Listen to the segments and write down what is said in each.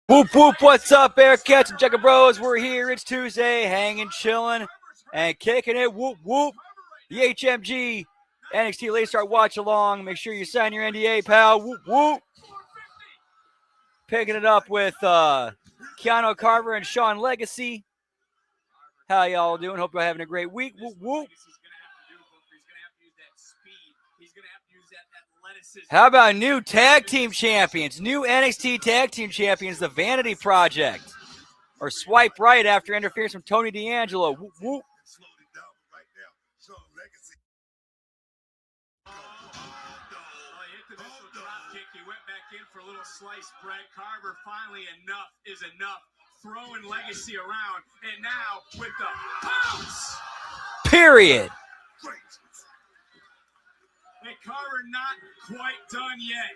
Whoop, whoop, what's up, Bearcats and Jugga Bros? We're here. It's Tuesday, hanging, chilling, and kicking it. Whoop, whoop. The HMG NXT Late Start Watch Along. Make sure you sign your NDA, pal. Whoop, whoop. Picking it up with Keanu Carver and Sean Legacy. How y'all doing? Hope you're having a great week. Whoop, whoop. How about new tag team champions? New NXT tag team champions, the Vanity Project. Or swipe right after interference from Tony D'Angelo. Whoop, whoop. He went back in for a little slice. Brad Carver, finally enough is enough. Throwing Legacy around. And now with the pounce. Period. And Carver not quite done yet.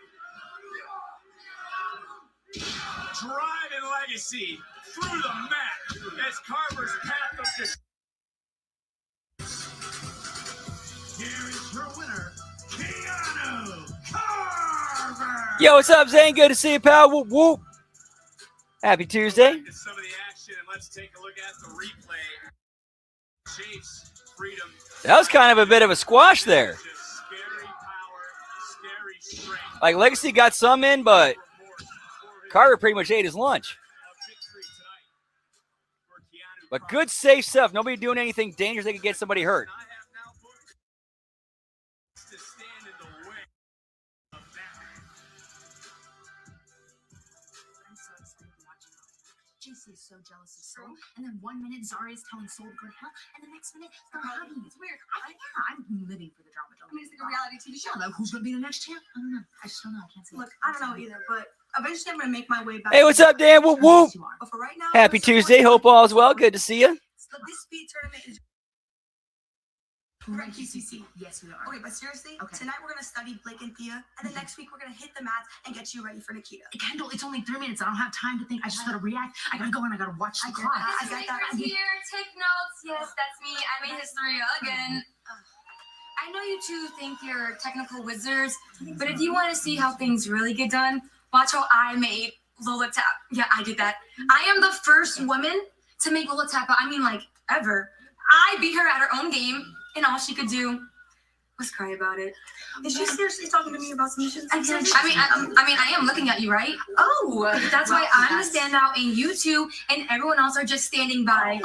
Driving Legacy through the mat as Carver's path of destruction. Here is your winner, Keanu Carver. Yo, what's up, Zane? Good to see you, pal. Whoop, whoop. Happy Tuesday. Some of the action, and let's take a look at the replay. Chase, freedom. That was kind of a bit of a squash there. Like, Legacy got some in, but Carter pretty much ate his lunch. But good, safe stuff. Nobody doing anything dangerous that could get somebody hurt. JC is so jealous of Soul, and then 1 minute Zarya's telling Soul to go to hell, and the next minute they're hugging. It's weird. I'm living for the drama. I mean, it's like a reality TV show. Though, who's going to be the next champ? I don't know. I just don't know. I can't say. Look, I don't know either, but eventually I'm going to make my way back. Hey, what's up, Dan? Whoop, whoop. But for right now, Happy Tuesday. Hope all is well. Good to see you. So this speed tournament is. We're at QCC. Yes, we are. Okay, but seriously, Okay. Tonight we're going to study Blake and Thea, and then next week we're going to hit the mats and get you ready for Nikita. Kendall, it's only 3 minutes. I don't have time to think. I just got to react. I got to go and I got to watch the clock. I got that. Here, take notes. Yes, that's me. I made history again. I know you two think you're technical wizards, but if you want to see how things really get done, watch how I made Lola Tap. Yeah, I did that. I am the first woman to make Lola Tap, I mean, like, ever. I beat her at her own game, and all she could do was cry about it. Is she seriously talking to me about submissions? I mean, I am looking at you, right? Oh, that's why I'm the standout, and you two and everyone else are just standing by.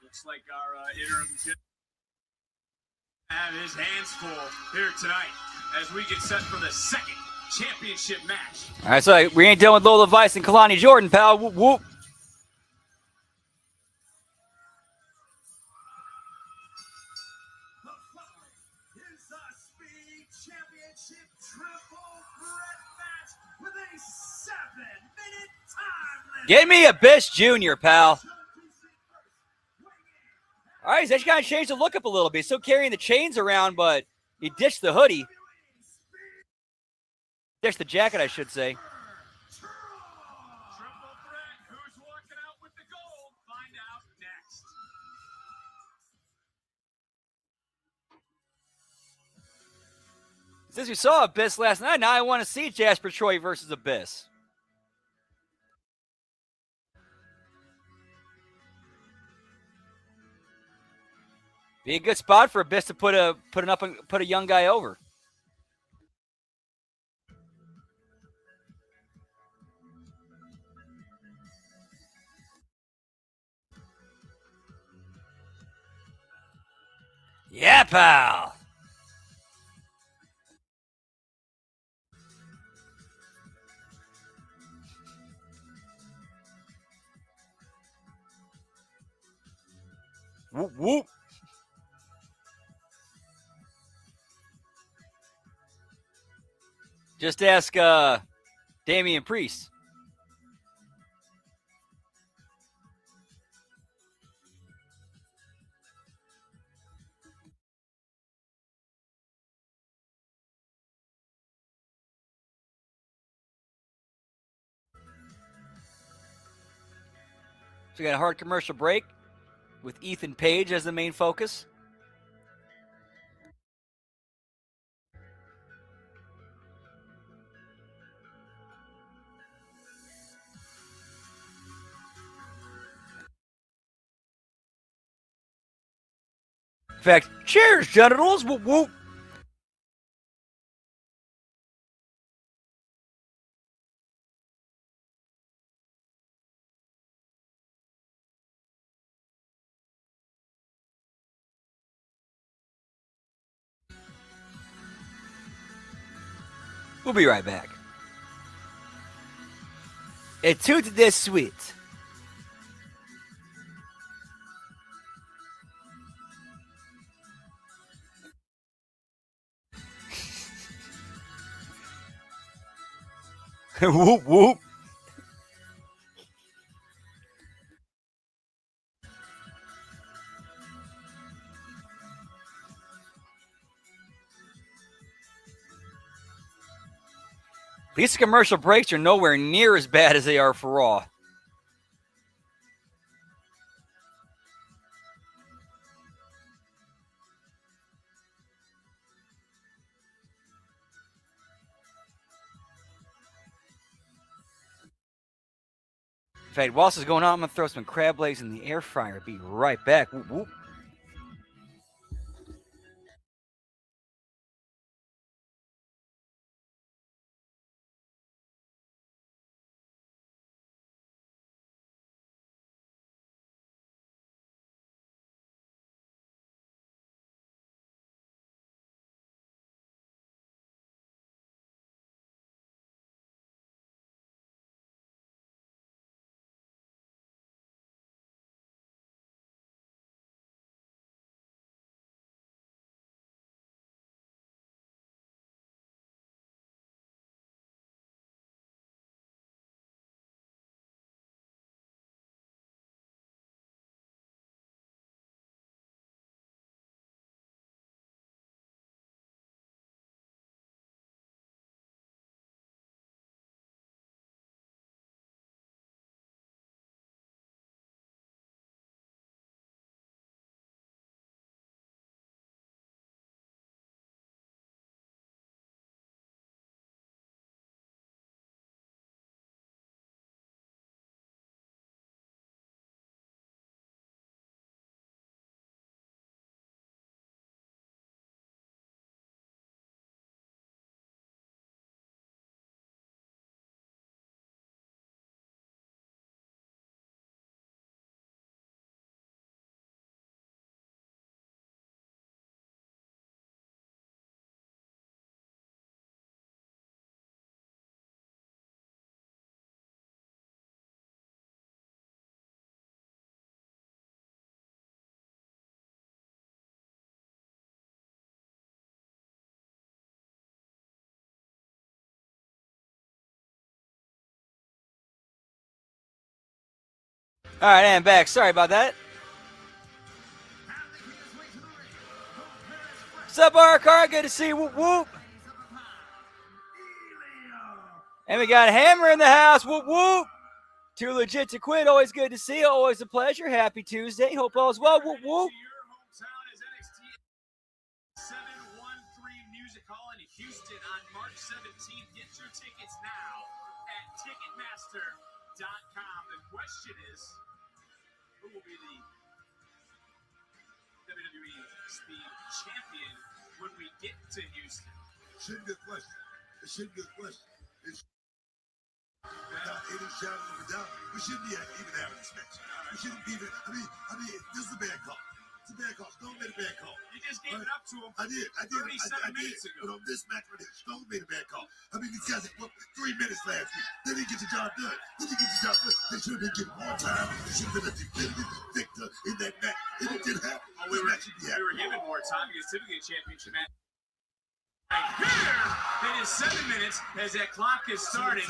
Looks like our interim have his hands full here tonight as we get set for the second championship match. All right, so we ain't dealing with Lola Vice and Kalani Jordan, pal. Whoop, whoop. Is a speed championship triple threat match with a 7-minute time limit. Get me Abyss Jr., pal. All right, he's actually kind of changed the look up a little bit. He's still carrying the chains around, but he ditched the hoodie. Ditched the jacket, I should say. Triple threat. Who's walking out with the gold? Find out next. Since we saw Abyss last night, now I want to see Jasper Troy versus Abyss. Be a good spot for Abyss to put a young guy over. Yeah, pal. Whoop, whoop. Just ask Damian Priest. So we got a hard commercial break with Ethan Page as the main focus. In fact, cheers, genitals. Whoop, whoop. We'll be right back. Et tout de suite. Whoop, whoop. These commercial breaks are nowhere near as bad as they are for Raw. In fact, while this is going on, I'm going to throw some crab legs in the air fryer. Be right back. Whoop, whoop. All right, and back. Sorry about that. What's up, Car? Good to see you. Whoop, whoop. And we got Hammer in the house. Whoop, whoop. Too legit to quit. Always good to see you. Always a pleasure. Happy Tuesday. Hope all is well. Whoop, whoop. Your hometown is NXT 713 Music Hall in Houston on March 17th. Get your tickets now at Ticketmaster.com. The question is, who will be the WWE Speed Champion when we get to Houston? Shouldn't be a question. It shouldn't be a question. Without any shadow of a doubt, we shouldn't be even having this match. We shouldn't be even. I mean, this is a bad call. It's a bad call. Stone made a bad call. You just gave it up to him. I did. 37 minutes ago. But on this match right here, Stone made a bad call. I mean, these guys had 3 minutes last week. They didn't get the job done. They should have been given more time. They should have been a definitive victor in that match. And it didn't happen. Well, we were given more time because typically a championship match. Right here It is 7 minutes as that clock is starting.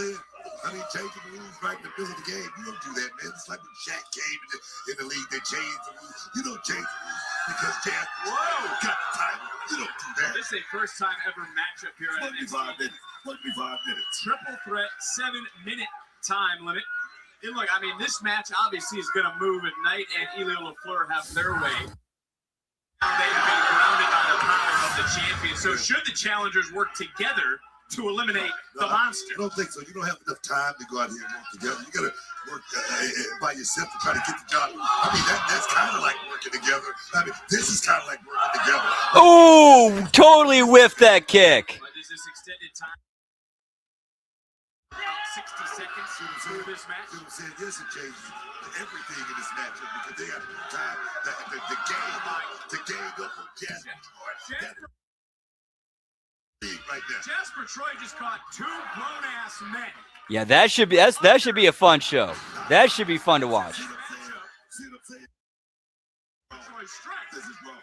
I mean, changing the rules right in the middle of the game. You don't do that, man. It's like when Shaq came in the league, they changed the rules. You don't change the rules because Jazz got the title. You don't do that. This is a first-time ever matchup here at NXT. 25 minutes. Triple threat, 7-minute time limit. And look, I mean, this match obviously is going to move if Knight and Elio LaFleur have their way. Now they've been grounded by the power of the champion. So should the challengers work together to eliminate the monster? I don't think so. You don't have enough time to go out here and work together. You got to work by yourself to try to get the job. I mean, that's kind of like working together. I mean, this is kind of like working together. Oh, totally whiffed that kick. But is this extended time? About 60 seconds through this match. You know what I'm saying? Yes, it changes everything in this matchup because they got time. The game up on Jasper. Right there. Jasper Troy just caught 2 grown-ass men. Yeah, that should be a fun show. That should be fun to watch. See what I'm saying? Troy strikes. This is wrong.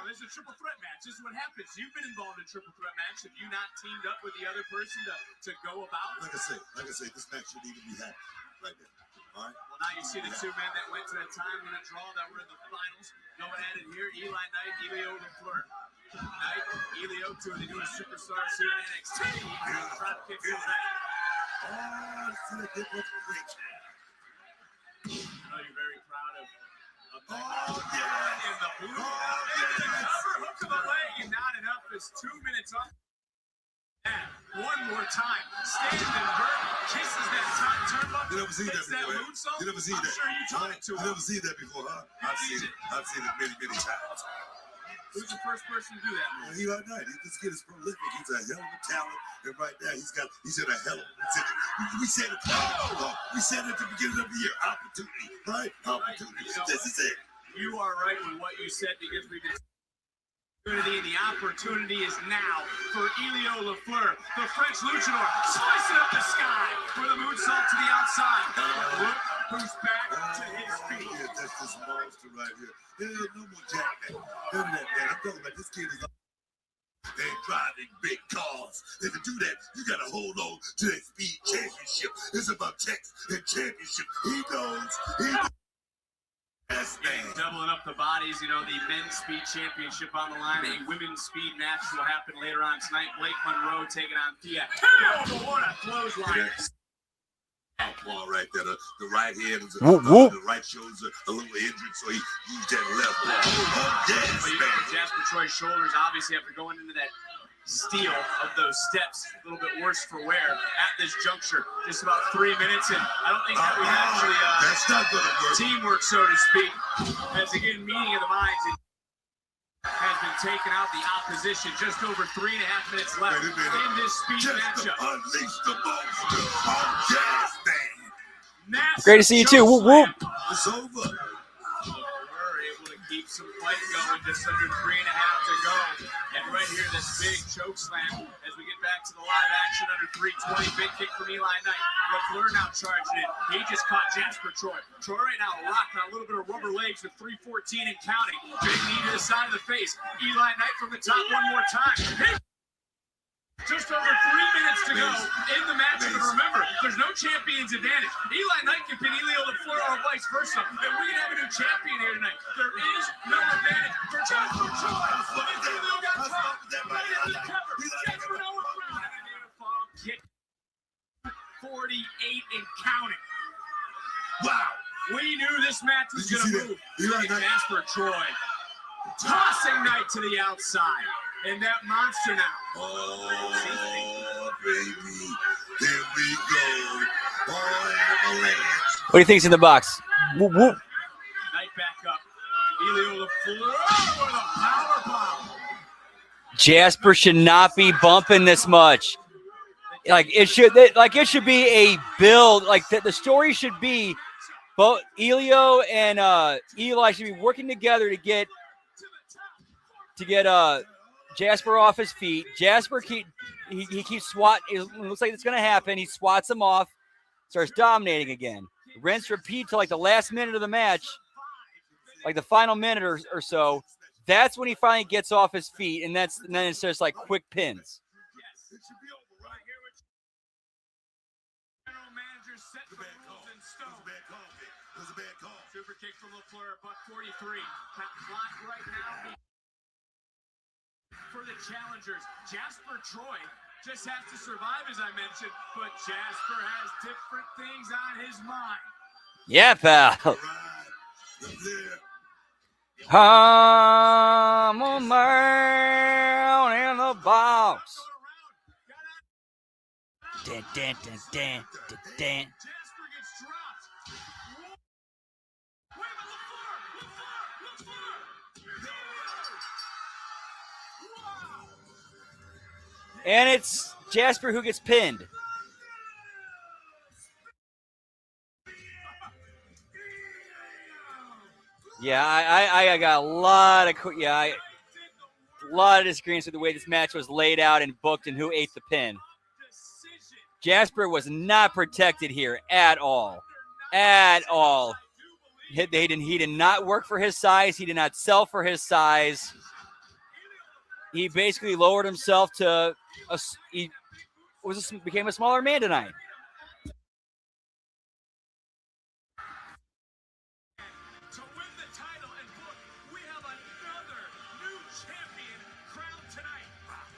This is a triple threat match. This is what happens. You've been involved in triple threat match. Have you not teamed up with the other person to go about? Like I say, this match should even be happening right there. All right. Well, now you see the 2 men that went to the time-limit draw that were in the finals. Going at it here, Eli Knight, Elio LaFleur. Knight, Elio, 2 of the newest superstars here in NXT. Drop kick from Knight. Oh, this is a good break. I know you're very proud of Oh, yeah. in the blue. Oh, And the yes. cover, hook of the leg, and not enough is 2 minutes off. And one more time, standing Burt kisses that top turnbuckle. You never seen that hits that before. moonsault. You never seen I'm that. sure you taught it to You him. never seen that before, huh? I've seen it many, many times. Who's the first person to do that? And he right now, this kid is prolific. He's a hell of a talent, and right now he's in a hell of a. We said it. We said it at the beginning of the year. Opportunity, right? Opportunity. You know, This is it. You are right with what you said because we've been. And the opportunity is now for Elio LaFleur, the French luchador, slicing up the sky with a moonsault to the outside. But look who's back to his feet. Yeah, that's this monster right here. There's no more Jack. None of that, man. I'm talking about this kid is. They're driving big cars. And to do that, you got to hold on to that speed championship. It's about checks and championship. He knows. Yes, man. Doubling up the bodies, you know, the men's speed championship on the line. A women's speed match will happen later on tonight. Blake Monroe taking on Thea. Oh, what a clothesline. Ball right there. The right hand is Whoop, whoop. the right shoulder's a little injured, so he used that left ball. Oh, yes, But you know, man. Jasper Troy's shoulders, obviously, after going into that steel of those steps, a little bit worse for wear at this juncture. Just about 3 minutes, and I don't think that we've actually That's not going to work. teamwork, so to speak, as again, meeting of the minds. Has been taken out the opposition. Just over 3.5 minutes left Wait a minute. in this speed Just matchup. to unleash the monster. Oh, yes, man. Massive Great to see you too. Whoop, whoop. It's over. We're able to keep some fight going. Just under 3.5 to go. And right here, this big choke slam as we get back to the live action under 320. Big kick from Eli Knight. LaFleur now charging in. He just caught Jasper Troy. Troy right now locked on a little bit of rubber legs with 314 and counting. Big knee to the side of the face. Eli Knight from the top one more time. Just over 3 minutes to go in the match. And remember, there's no champion's advantage. Eli Knight can pin Elio LaFleur or vice versa. And we can have a new champion here tonight. There is no advantage for Jasper Troy. Elio got caught. Right in the cover. Jasper now with ground. And a near-fall kick. 48 and counting. Wow. We knew this match was Did you going see to move. that? Eli And Knight. Jasper Troy tossing Knight to the outside. And that monster now. Oh, baby. Here we go. Oh, avalanche. What do you think's in the box? Whoop, whoop. Knight back up. Elio LaFleur with a power bomb. Jasper should not be bumping this much. Like it should be a build. Like the story should be both Elio and Eli should be working together to get Jasper off his feet. Jasper he keeps swatting. It looks like it's going to happen. He swats him off, starts dominating again. Rinse, repeat till like the last minute of the match, like the final minute or so. That's when he finally gets off his feet, and then it's just like quick pins. It should be over right here with General manager set the the bad call. rules in It was stone. a bad call, man. It was a bad call. Super kick from LaFleur, $1:43. Clock right now for the challengers. Jasper Troy just has to survive, as I mentioned, but Jasper has different things on his mind. Yeah, pal. Right. The player. I'm a man in the box. Dun, dun, dun, dun, dun, dun. Jasper gets dropped. Wait a minute, LaFleur! And it's Jasper who gets pinned. Yeah, I got a lot of disagreements with the way this match was laid out and booked and who ate the pin. Jasper was not protected here at all. At all. He did not work for his size. He did not sell for his size. He basically lowered himself to became a smaller man tonight. To win the title and book, we have another new champion crowned tonight.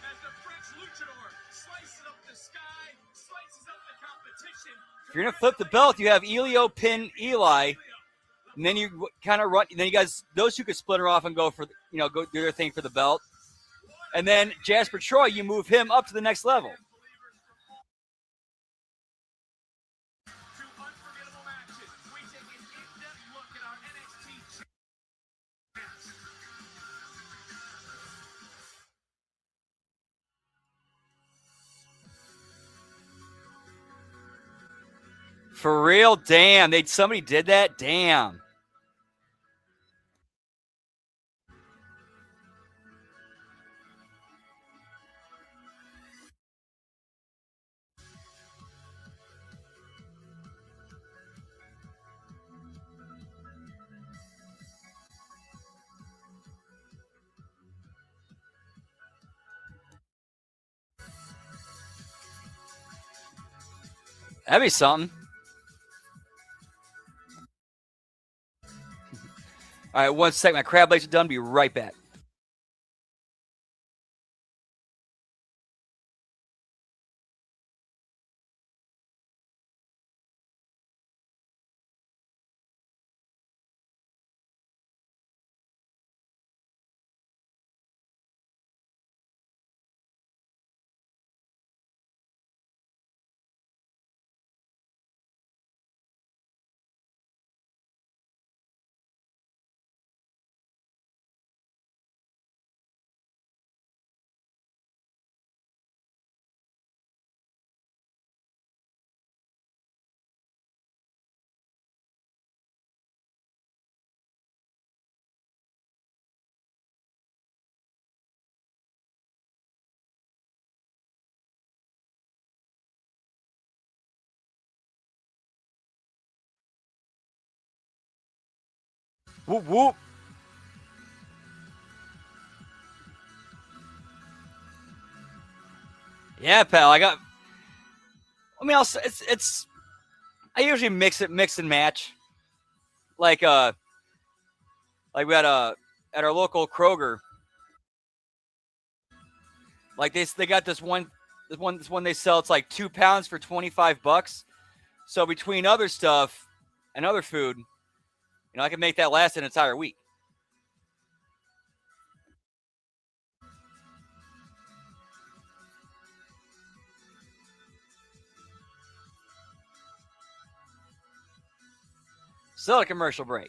As the French luchador slices up the sky, slices up the competition. If you're gonna flip the belt, you have Elio pin Eli, and then you kind of run. Then you guys, those two could split her off and go for go do their thing for the belt. And then Jasper Troy, you move him up to the next level. Two unforgettable matches. We take an in-depth look at our NXT champions. For real, damn. Somebody did that? Damn. That'd be something. All right, one sec. My crab legs are done. Be right back. Whoop whoop. Yeah, pal. It's. I usually mix and match. Like we had at our local Kroger. Like they got this one they sell. It's like 2 pounds for $25. So between other stuff and other food, I can make that last an entire week. Still a commercial break.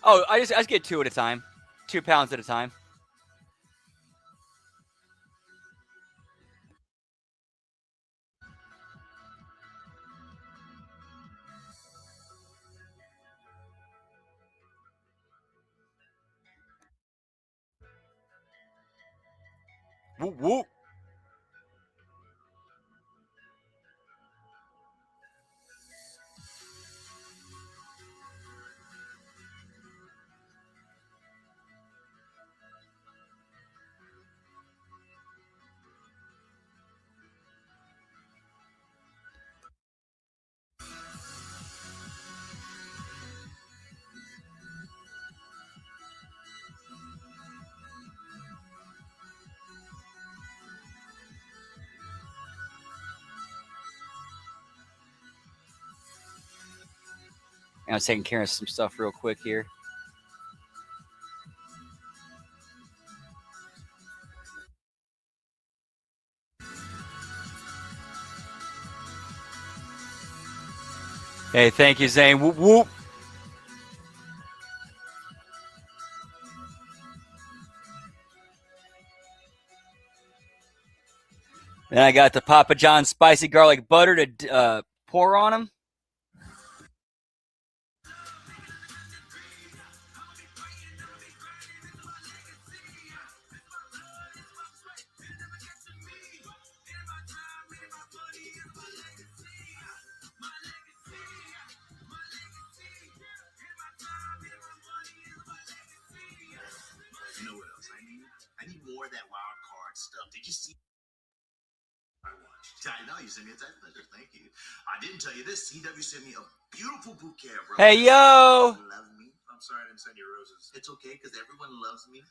Oh, I just get 2 at a time. 2 pounds at a time. Whoop whoop. I was taking care of some stuff real quick here. Hey, thank you, Zane. Whoop, whoop. Then I got the Papa John's spicy garlic butter to pour on them. You know what else I need? I need more of that wild card stuff. Did you see? I watched. I know you sent me a text message. Thank you. I didn't tell you this. CW sent me a beautiful bouquet, bro. Hey, yo! Love me. I'm sorry I didn't send you roses. It's okay because everyone loves me.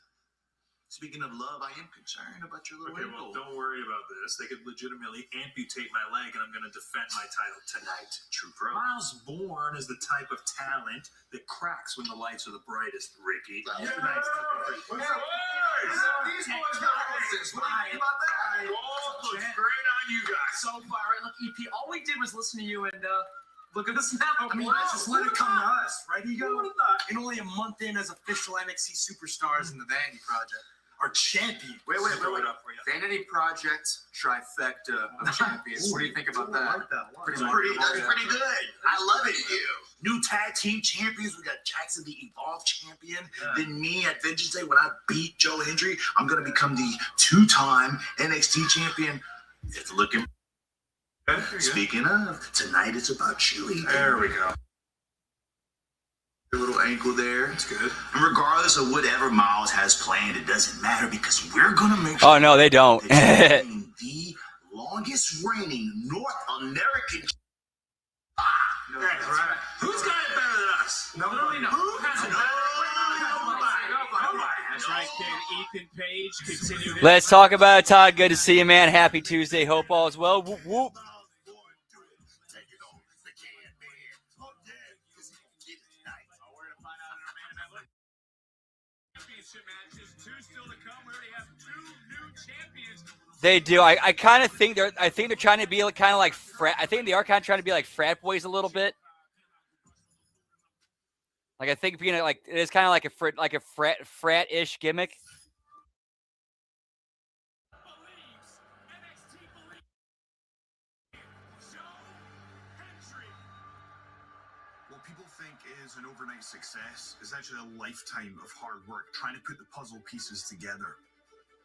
Speaking of love, I am concerned about your little Well, don't worry about this. They could legitimately amputate my leg, and I'm going to defend my title tonight. True pro. Miles Bourne is the type of talent that cracks when the lights are the brightest, Ricky. Yeah. Tonight's These boys got horses. What do you think about that? looks great on you guys. So far, right? Look, EP, all we did was listen to you and look at us now. I mean, just let it come to us, right, Ego? And only a month in as official NXT superstars in the Vanity Project. Our champion. Wait. Vanity Project trifecta of champions. What do you think about that? That's pretty good. I love it. New tag team champions. We got Jackson, the Evolved champion. Then me at Vengeance Day, when I beat Joe Hendry, I'm going to become the 2-time NXT champion. It's looking. Speaking of, tonight it's about Chewy. There we go. Your little ankle there. That's good. And regardless of whatever Miles has planned, it doesn't matter because we're going to make sure. Oh, no, they don't. that you're the longest reigning North American. That's right. Who's got it better than us? Nobody knows. Who has it better? Nobody. That's right, kid. Ethan Page continued. Let's talk about it, Todd. Good to see you, man. Happy Tuesday. Hope all is well. Whoop, whoop. They do. I kind of think they're. I think they're trying to be kind of like frat. I think they are kind of trying to be like frat boys a little bit. Like I think being like it is kind of like a frat-ish gimmick. What people think is an overnight success is actually a lifetime of hard work trying to put the puzzle pieces together.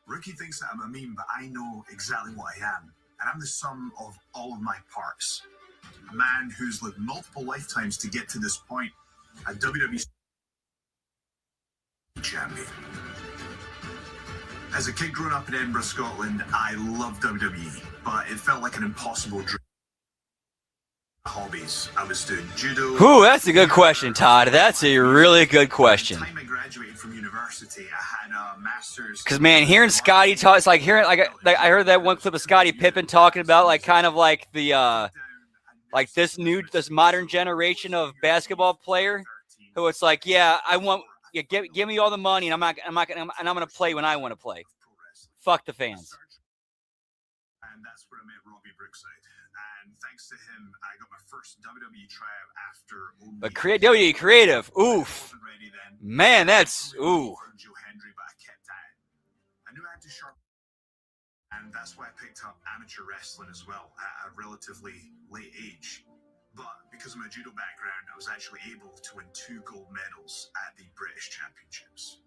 Ricky thinks that I'm a meme, but I know exactly what I am. And I'm the sum of all of my parts. A man who's lived multiple lifetimes to get to this point. A WWE champion. As a kid growing up in Edinburgh, Scotland, I loved WWE, but it felt like an impossible dream. Hobbies. I was doing judo. Ooh, that's a good question, Todd. That's a really good question. By the time I graduated from university, I had a master's. Because man, hearing Scotty talk, it's like hearing like I heard that one clip of Scottie Pippen talking about like kind of like the like this modern generation of basketball player who it's like, yeah, I want give me all the money and I'm gonna play when I want to play. Fuck the fans. And that's where I met Robbie Brookside. And thanks to him, I got my first WWE tryout after. But WWE creative, oof, man, that's ooh. Joe Hendry, but I kept at it. I knew I had to sharpen, and that's why I picked up amateur wrestling as well at a relatively late age. But because of my judo background, I was actually able to win 2 gold medals at the British Championships.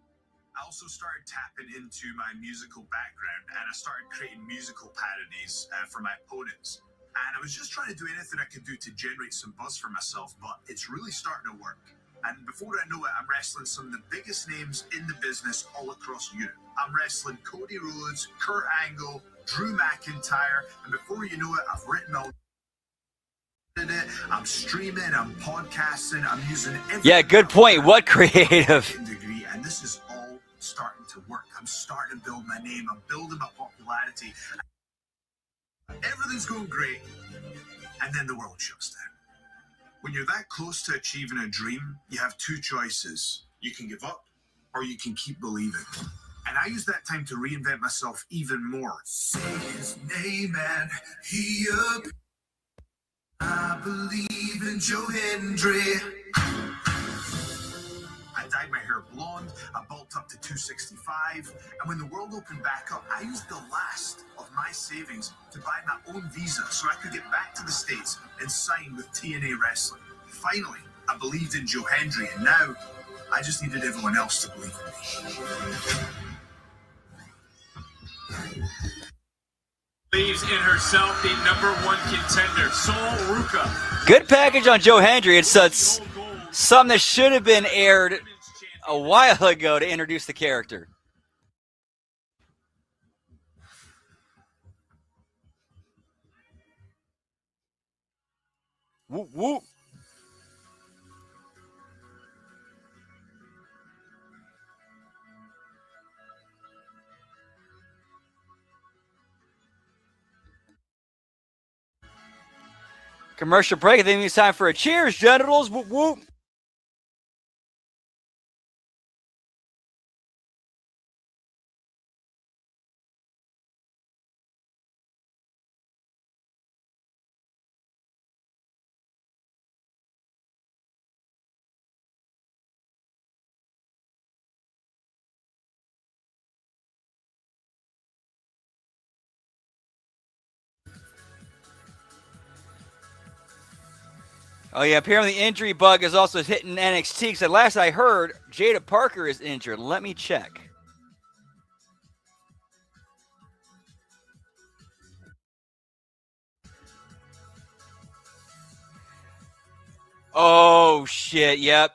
I also started tapping into my musical background, and I started creating musical parodies for my opponents. And I was just trying to do anything I could do to generate some buzz for myself, but it's really starting to work. And before I know it, I'm wrestling some of the biggest names in the business all across Europe. I'm wrestling Cody Rhodes, Kurt Angle, Drew McIntyre, and before you know it, I've written all it. I'm streaming, I'm podcasting, I'm using every. Yeah, good point. What creative? Degree, and this is all starting to work. I'm starting to build my name. I'm building my popularity. Everything's going great, and then the world shuts down. When you're that close to achieving a dream, you have two choices. You can give up, or you can keep believing. And I used that time to reinvent myself even more. Say his name and he appears. I believe in Joe Hendry. I dyed my hair blonde, I bulked up to 265, and when the world opened back up, I used the last of my savings to buy my own visa so I could get back to the States and sign with TNA Wrestling. Finally, I believed in Joe Hendry, and now I just needed everyone else to believe in me. Believes in herself, the #1 contender, Sol Ruka. Good package on Joe Hendry. It's something that should have been aired a while ago to introduce the character. Whoop, whoop. Commercial break. I think it's time for a cheers, genitals. Whoop, whoop. Oh, yeah, apparently the injury bug is also hitting NXT because last I heard, Jada Parker is injured. Let me check. Oh, shit, yep.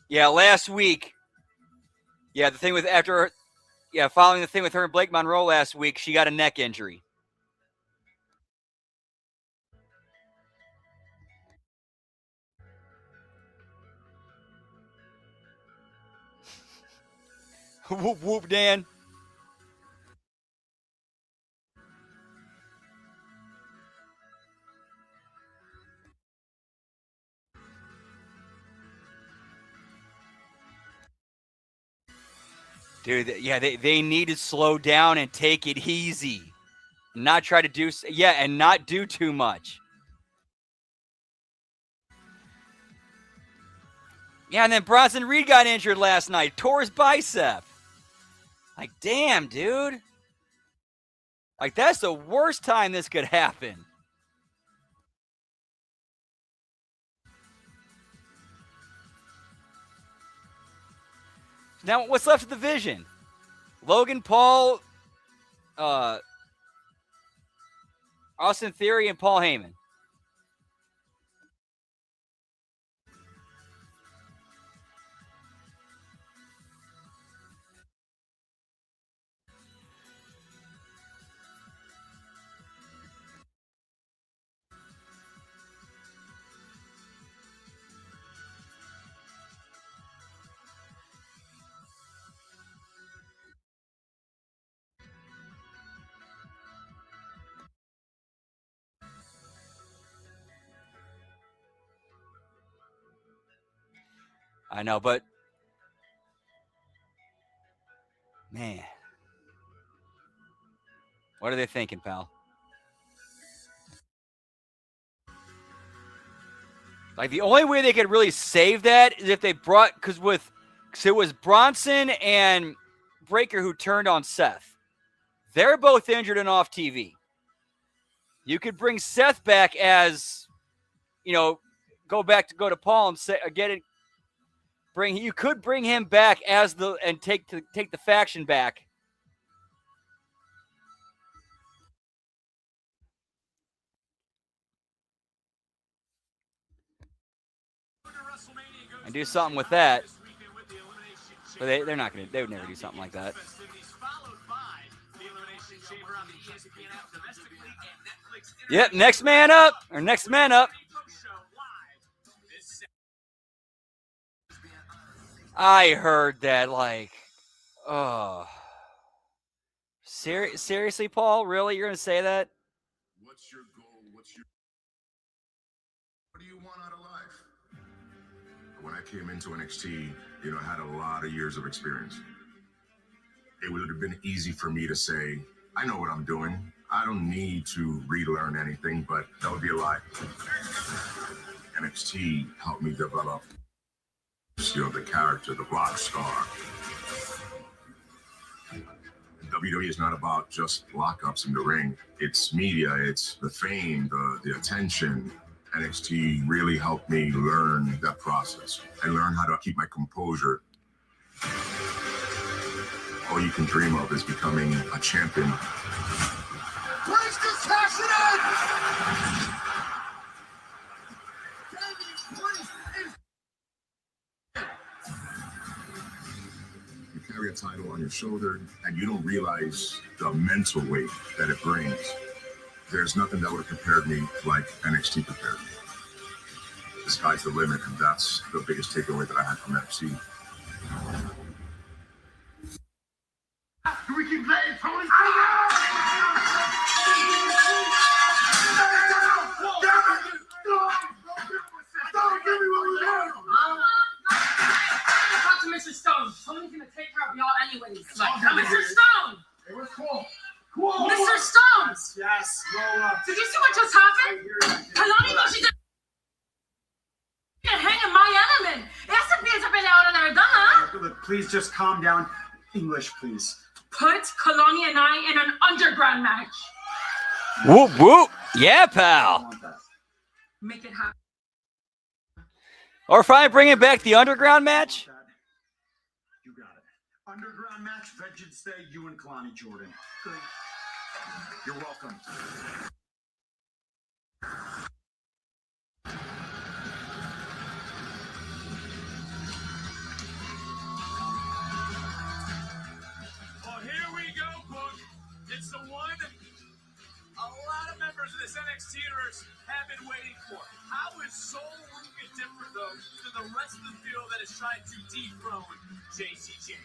Yeah, last week. Yeah, the thing with following the thing with her and Blake Monroe last week, she got a neck injury. Whoop, whoop, Dan. Dude, yeah, they need to slow down and take it easy. Not try to do, and not do too much. Yeah, and then Bronson Reed got injured last night. Tore his bicep. Like, damn, dude. Like, that's the worst time this could happen. Now, what's left of the division? Logan Paul, Austin Theory, and Paul Heyman. I know, but man, what are they thinking, pal? Like, the only way they could really save that is if they brought, because it was Bronson and Breakker who turned on Seth. They're both injured and off TV. You could bring Seth back as, go to Paul and say, you could bring him back as take the faction back. And do something with that. But they're not going to, they would never do something like that. Yep, next man up. I heard that, like, oh. Seriously, Paul? Really? You're going to say that? What's your goal? What do you want out of life? When I came into NXT, I had a lot of years of experience. It would have been easy for me to say, I know what I'm doing. I don't need to relearn anything, but that would be a lie. NXT helped me develop, the character, the rock star. WWE is not about just lockups in the ring. It's media, it's the fame, the attention. NXT really helped me learn that process and learn how to keep my composure. All you can dream of is becoming a champion. Please just cash it in! You carry a title on your shoulder and you don't realize the mental weight that it brings. There's nothing that would have prepared me like NXT prepared me. The sky's the limit, and that's the biggest takeaway that I had from NXT. Do we keep playing, Tony? Don't give me what we want! Talk to Mr. Stone. Tony's gonna take care of y'all anyways. Now, Mr. Stone! It was cool. Cool. Mr. Stone! Yes, roll up. Did you see what just happened? Kalani knows she did hanging my element. Essa pieza pela hora na verdad. Look, please just calm down. English, please. Put Kalani and I in an underground match. Whoop, whoop. Yeah, I pal. want that. Make it happen. Or fine, bringing back the underground match. You got it. Underground match, Vengeance Day, you and Kalani Jordan. Good. You're welcome. Oh, here we go, Book. It's the one a lot of members of this NXT universe have been waiting for. How is Soul Luka different, though, than the rest of the field that is trying to dethrone JCJ?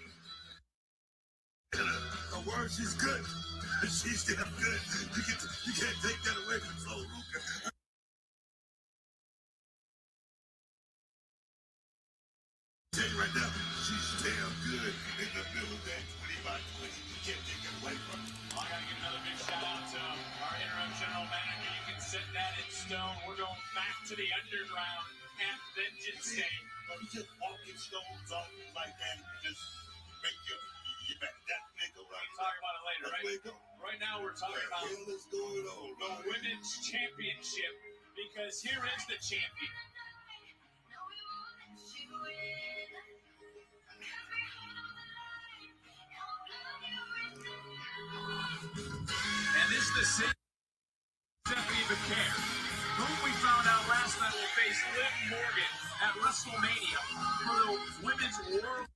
Her word, she's good. She's damn good. You can't take that away from Soul Luka. Tell you right now, she's damn good in the middle of that 20 by 20. You can't take that away from her. I gotta give another big shout out to our interim general manager. You can set that in stone. We're going back to the underground at Vengeance Day. You just walking stones off like that, just make you back that nigga right. We'll talk about it later, right? Right now we're talking about What the hell is going on, the right? Women's Championship, because here is the champion. And this is the same Stephanie McCare, whom we found out last night will face Liv Morgan at WrestleMania for the Women's World.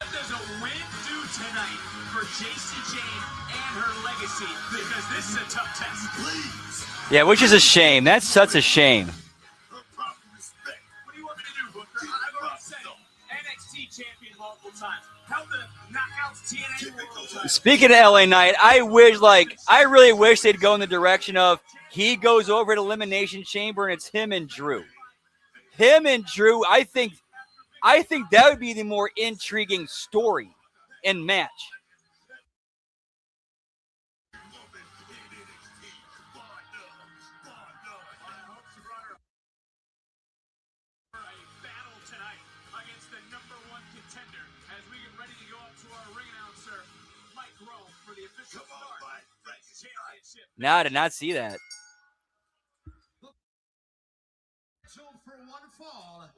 What does a win do tonight for JC Jane and her legacy? Because this is a tough test. Please. Yeah, which is a shame. That's such a shame. Her proper respect. What do you want me to do, Booker? I've already said it. NXT champion multiple times. Held the Knockouts TNA multiple times. Speaking of LA Knight, I really wish they'd go in the direction of he goes over to Elimination Chamber and it's him and Drew. I think that would be the more intriguing story and match. Battle tonight against the #1 contender as we get ready to go up to our ring announcer, Mike Rome, for the official start championship. No, I did not see that. For one fall,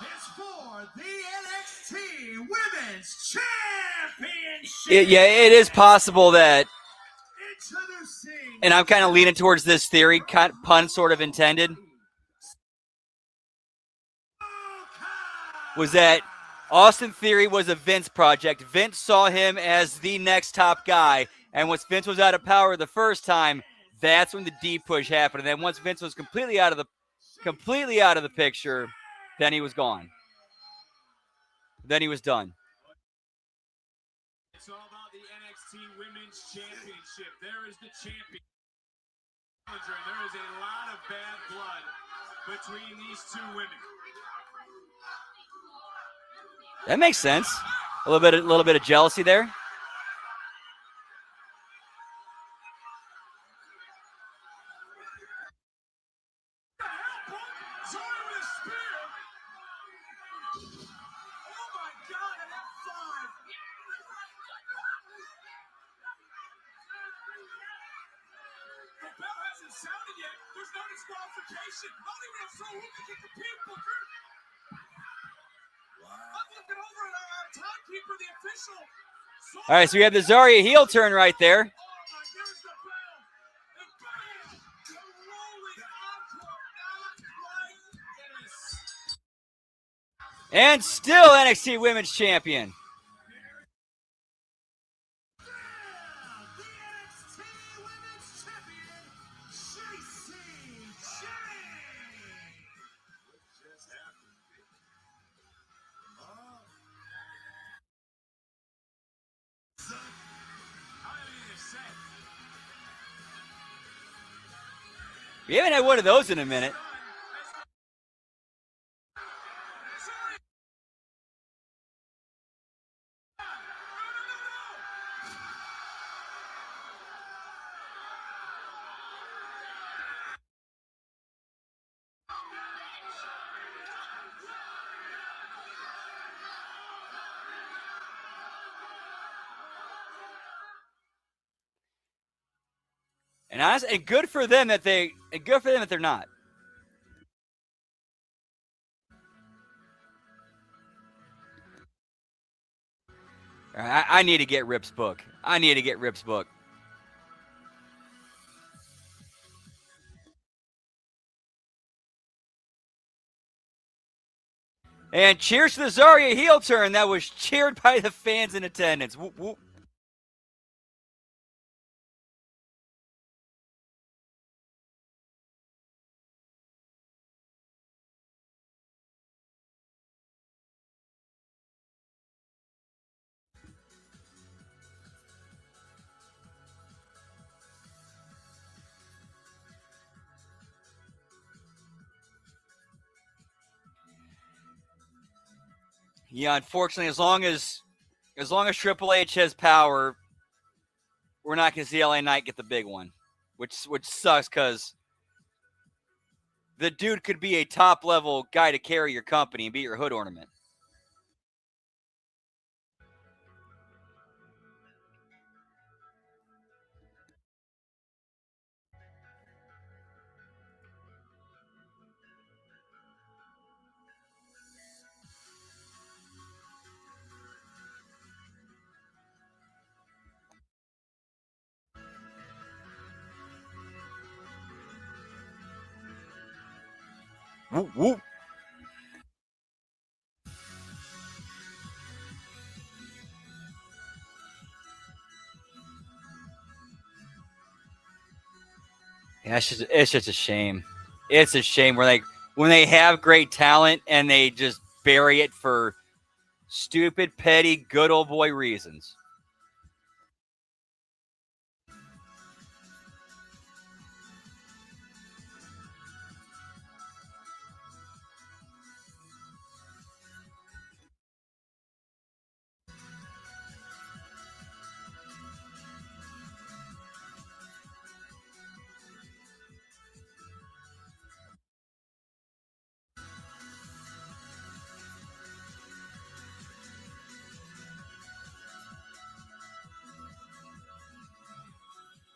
it's for the NXT Women's Championship. Yeah, it is possible that, Introducing and I'm kind of leaning towards this theory, pun sort of intended, was that Austin Theory was a Vince project. Vince saw him as the next top guy, and once Vince was out of power the first time, that's when the deep push happened. And then once Vince was completely out of the picture, then he was gone. Then he was done. It's all about the NXT Women's Championship. There is the champion. There is a lot of bad blood between these two women. That makes sense. A little bit of jealousy there. Sounded yet. There's no disqualification. Not even a soul who can compete, Booker. I'm looking over at our timekeeper, the official. All right, so we have the Zarya heel turn right there. Oh my, there's the bell. And bam! The rolling encore, not like this. And still NXT Women's Champion. We haven't had one of those in a minute. And good for them that they're not. I need to get Rip's book. And cheers to the Zarya heel turn that was cheered by the fans in attendance. Whoop, whoop. Yeah, unfortunately, as long as Triple H has power, we're not going to see LA Knight get the big one, which sucks because the dude could be a top level guy to carry your company and be your hood ornament. Whoop, whoop. Yeah, it's just a shame. It's a shame when they have great talent and they just bury it for stupid, petty, good old boy reasons.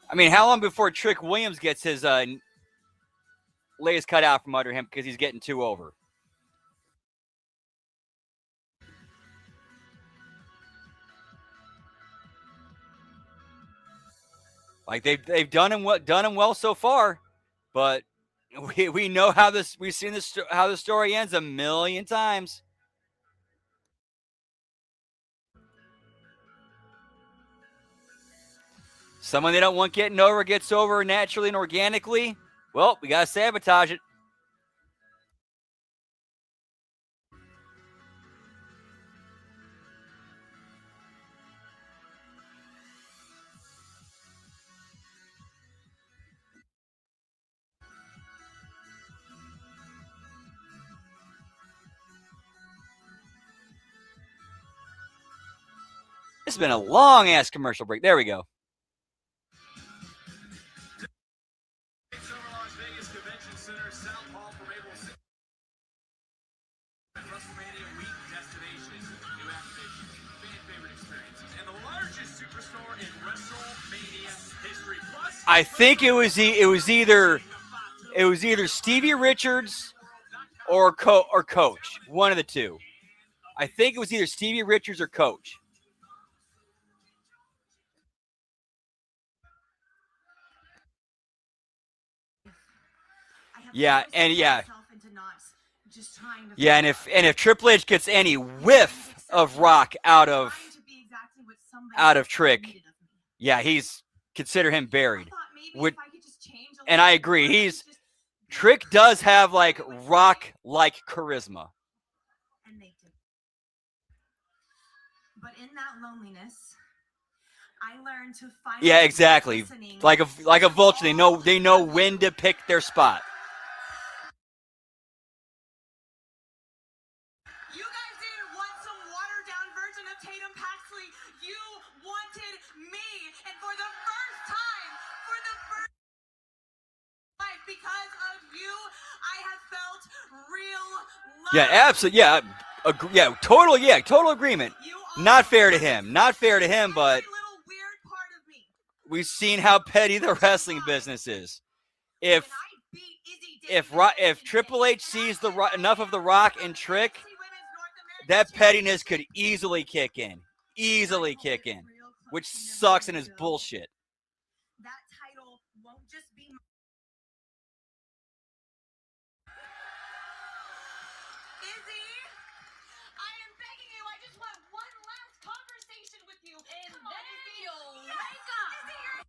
I mean, how long before Trick Williams gets his legs cut out from under him because he's getting too over? Like they've done him well so far, but we know we've seen this how the story ends a million times. Someone they don't want getting over gets over naturally and organically. Well, we gotta sabotage it. This has been a long ass commercial break. There we go. Summer Las Vegas Convention Center, South Hall from April 6th. WrestleMania week destination, new activations, fan favorite experiences, and the largest superstore in WrestleMania history. Plus, I think it was either Stevie Richards or Coach, one of the two. I think it was either Stevie Richards or Coach. Yeah, and yeah. Yeah, and if Triple H gets any whiff of Rock out of Trick, yeah, consider him buried. And I agree. Trick does have like Rock-like charisma. But in that loneliness, I learned to find. Yeah, exactly. Like a vulture, they know when to pick their spot. You guys didn't want some watered down version of Tatum Paxley. You wanted me, and for the first time, because of you, I have felt real love. Yeah, absolutely. Total agreement. Not fair to him, but we've seen how petty the wrestling business is. If Triple H sees enough of the Rock and Trick, that pettiness could easily kick in, which sucks and is bullshit. That title won't just be. Izzy, I am begging you. I just want one last conversation with you. And then you'll wake up. Izzy, you're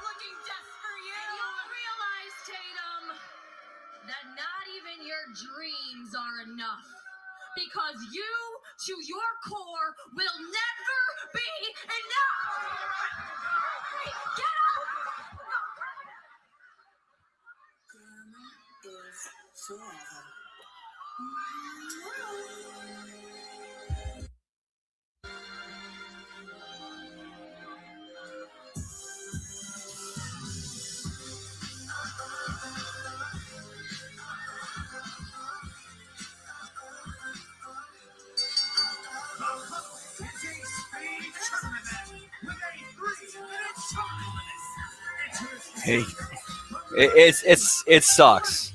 looking just for you. And you'll realize, Tatum, that not even your dreams are enough. Because you, to your core, will never be enough. Get out! Grandma is forever. Hey, it sucks.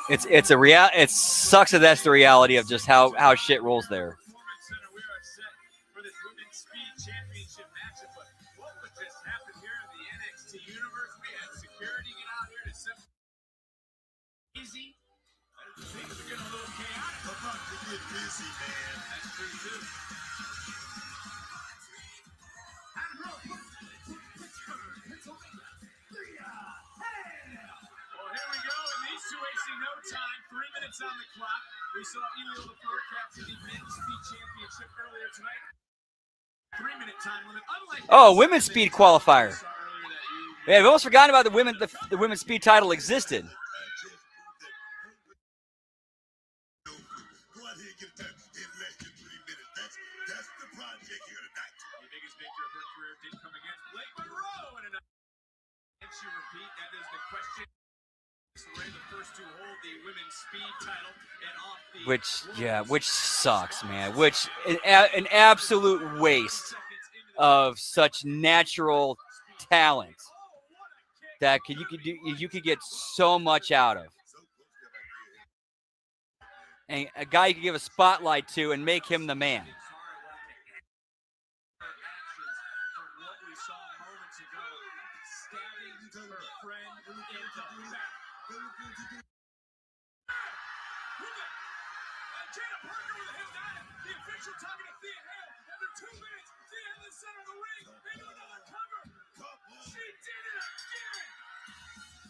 It's a real. It sucks that that's the reality of just how shit rolls there. We are set for this Women's Speed Championship matchup, but what would just happen here in the NXT universe? We had security get out here to easy. Things are getting a little chaotic. About to get busy, man. That's true too. Well, here we go, and these two wasting no time. 3 minutes on the clock. We saw Elio LaFleur capture the Men's Speed Championship earlier tonight. 3-minute time limit. Unlike Women's speed qualifier. Yeah, I've almost forgotten about the women's speed title existed. Go out here and get it done in less than 3 minutes. That's the project here tonight. The biggest victory of her career did come against Blake Monroe in an. Can she repeat? That is the question. The first to hold the women's speed title and off the Which sucks, man. Which an absolute waste of such natural talent that you could get so much out of, and a guy you could give a spotlight to and make him the man.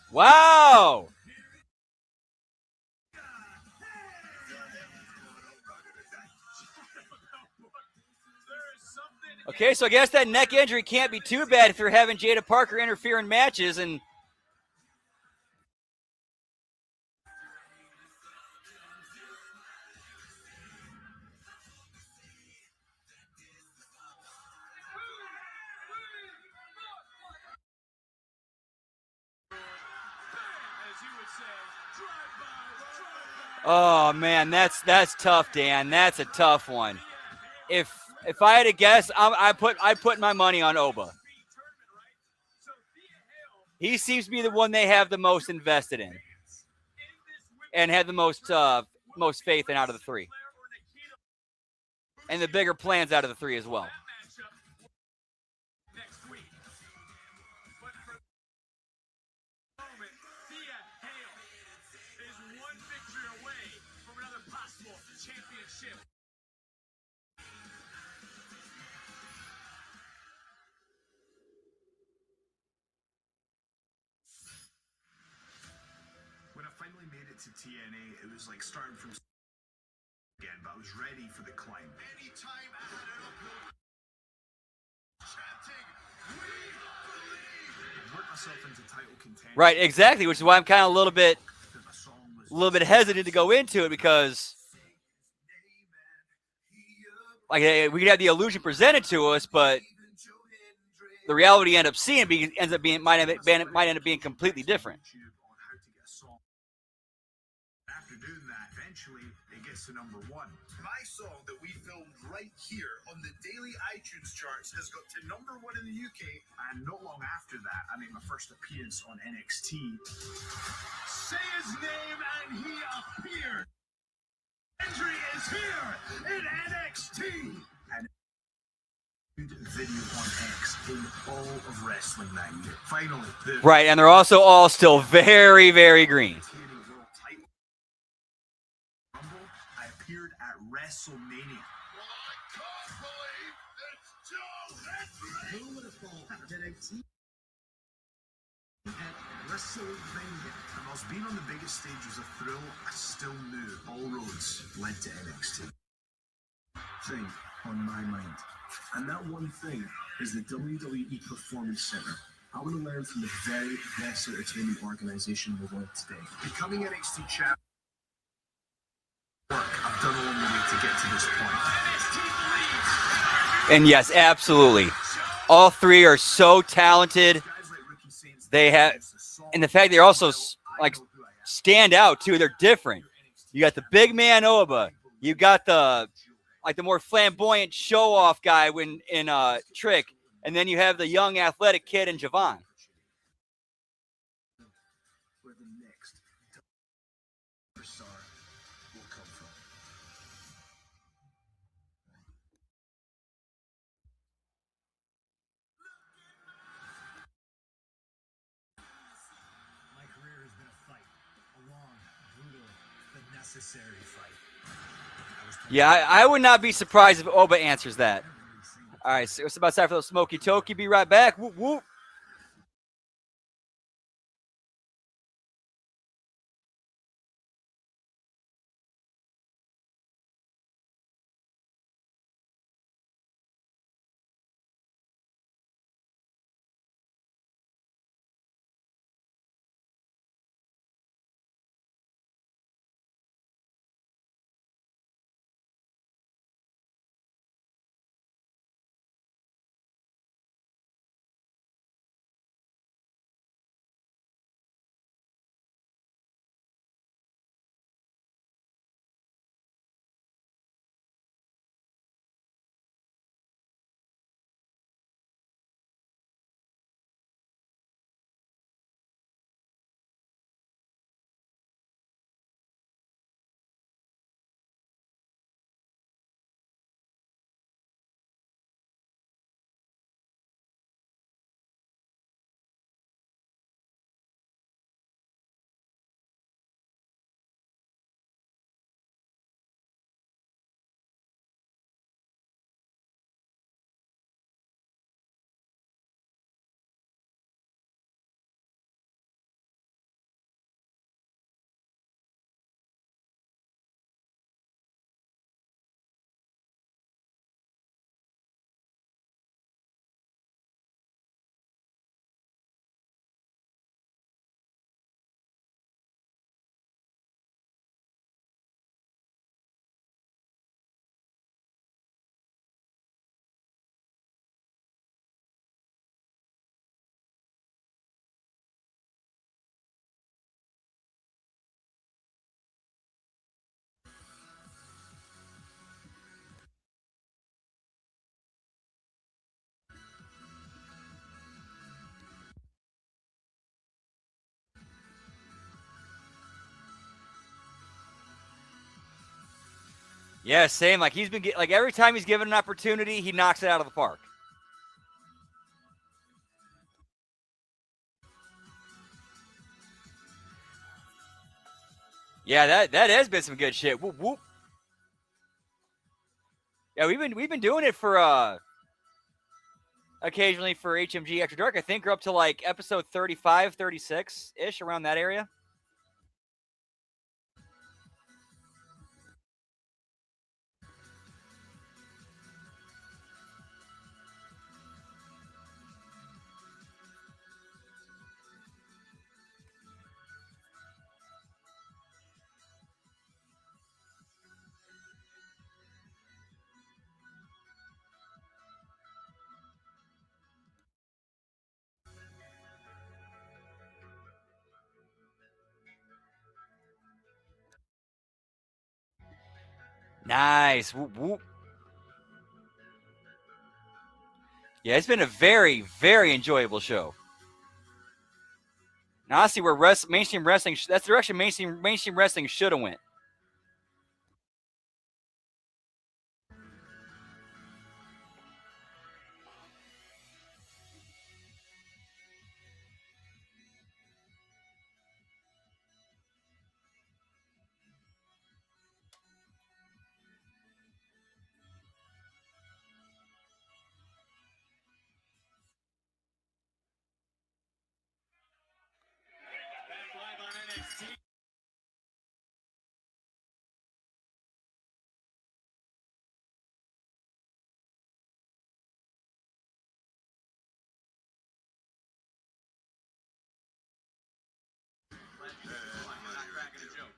Wow. Okay, so I guess that neck injury can't be too bad if you're having Jada Parker interfere in matches. And Oh man, that's tough, Dan. That's a tough one. If I had to guess, I put my money on Oba. He seems to be the one they have the most invested in, and had the most faith in out of the three, and the bigger plans out of the three as well. When I finally made it to TNA, it was like starting from again, but I was ready for the climb. Anytime I had an uphill chanting, we believe. Worked myself into title contention. Right, exactly, which is why I'm kind of a little bit hesitant to go into it, because like we could have the illusion presented to us, but the reality you end up seeing might end up being completely different. After doing that, eventually it gets to number 1. My song that we filmed right here on the daily iTunes charts has got to number 1 in the UK, and not long after that, I made my first appearance on NXT. Say his name and he appeared. Entry is here in NXT. And video on X in all of wrestling that year. Finally, Right, and they're also all still very, very green. I appeared at WrestleMania. Who would have thought that a team at WrestleMania? And whilst being on the biggest stage was a thrill, I still knew all roads led to NXT. Thing on my mind. And that one thing is the WWE Performance Center. I want to learn from the very best entertainment organization in the world today. Becoming NXT champion. I've done along the way to get to this point. And yes, absolutely. All three are so talented. They have, and the fact they're also like stand out too. They're different. You got the big man Oba. You got the more flamboyant show off guy in Trick, and then you have the young athletic kid in Javon. Where the next star will come from. My career has been a fight, a long, brutal, but necessary fight. Yeah, I would not be surprised if Oba answers that. All right, so it's about time for the Smoky Toki. Be right back. Whoop, whoop. Yeah, same. Like he's been like every time he's given an opportunity, he knocks it out of the park. Yeah, that has been some good shit. Whoop whoop. Yeah, we've been doing it for occasionally for HMG After Dark. I think we're up to like episode 35, 36 ish, around that area. Nice. Whoop whoop. Yeah, it's been a very, very enjoyable show. Now, honestly, where mainstream wrestling, that's the direction mainstream wrestling should have went. Back live on NXT. Not cracking a joke.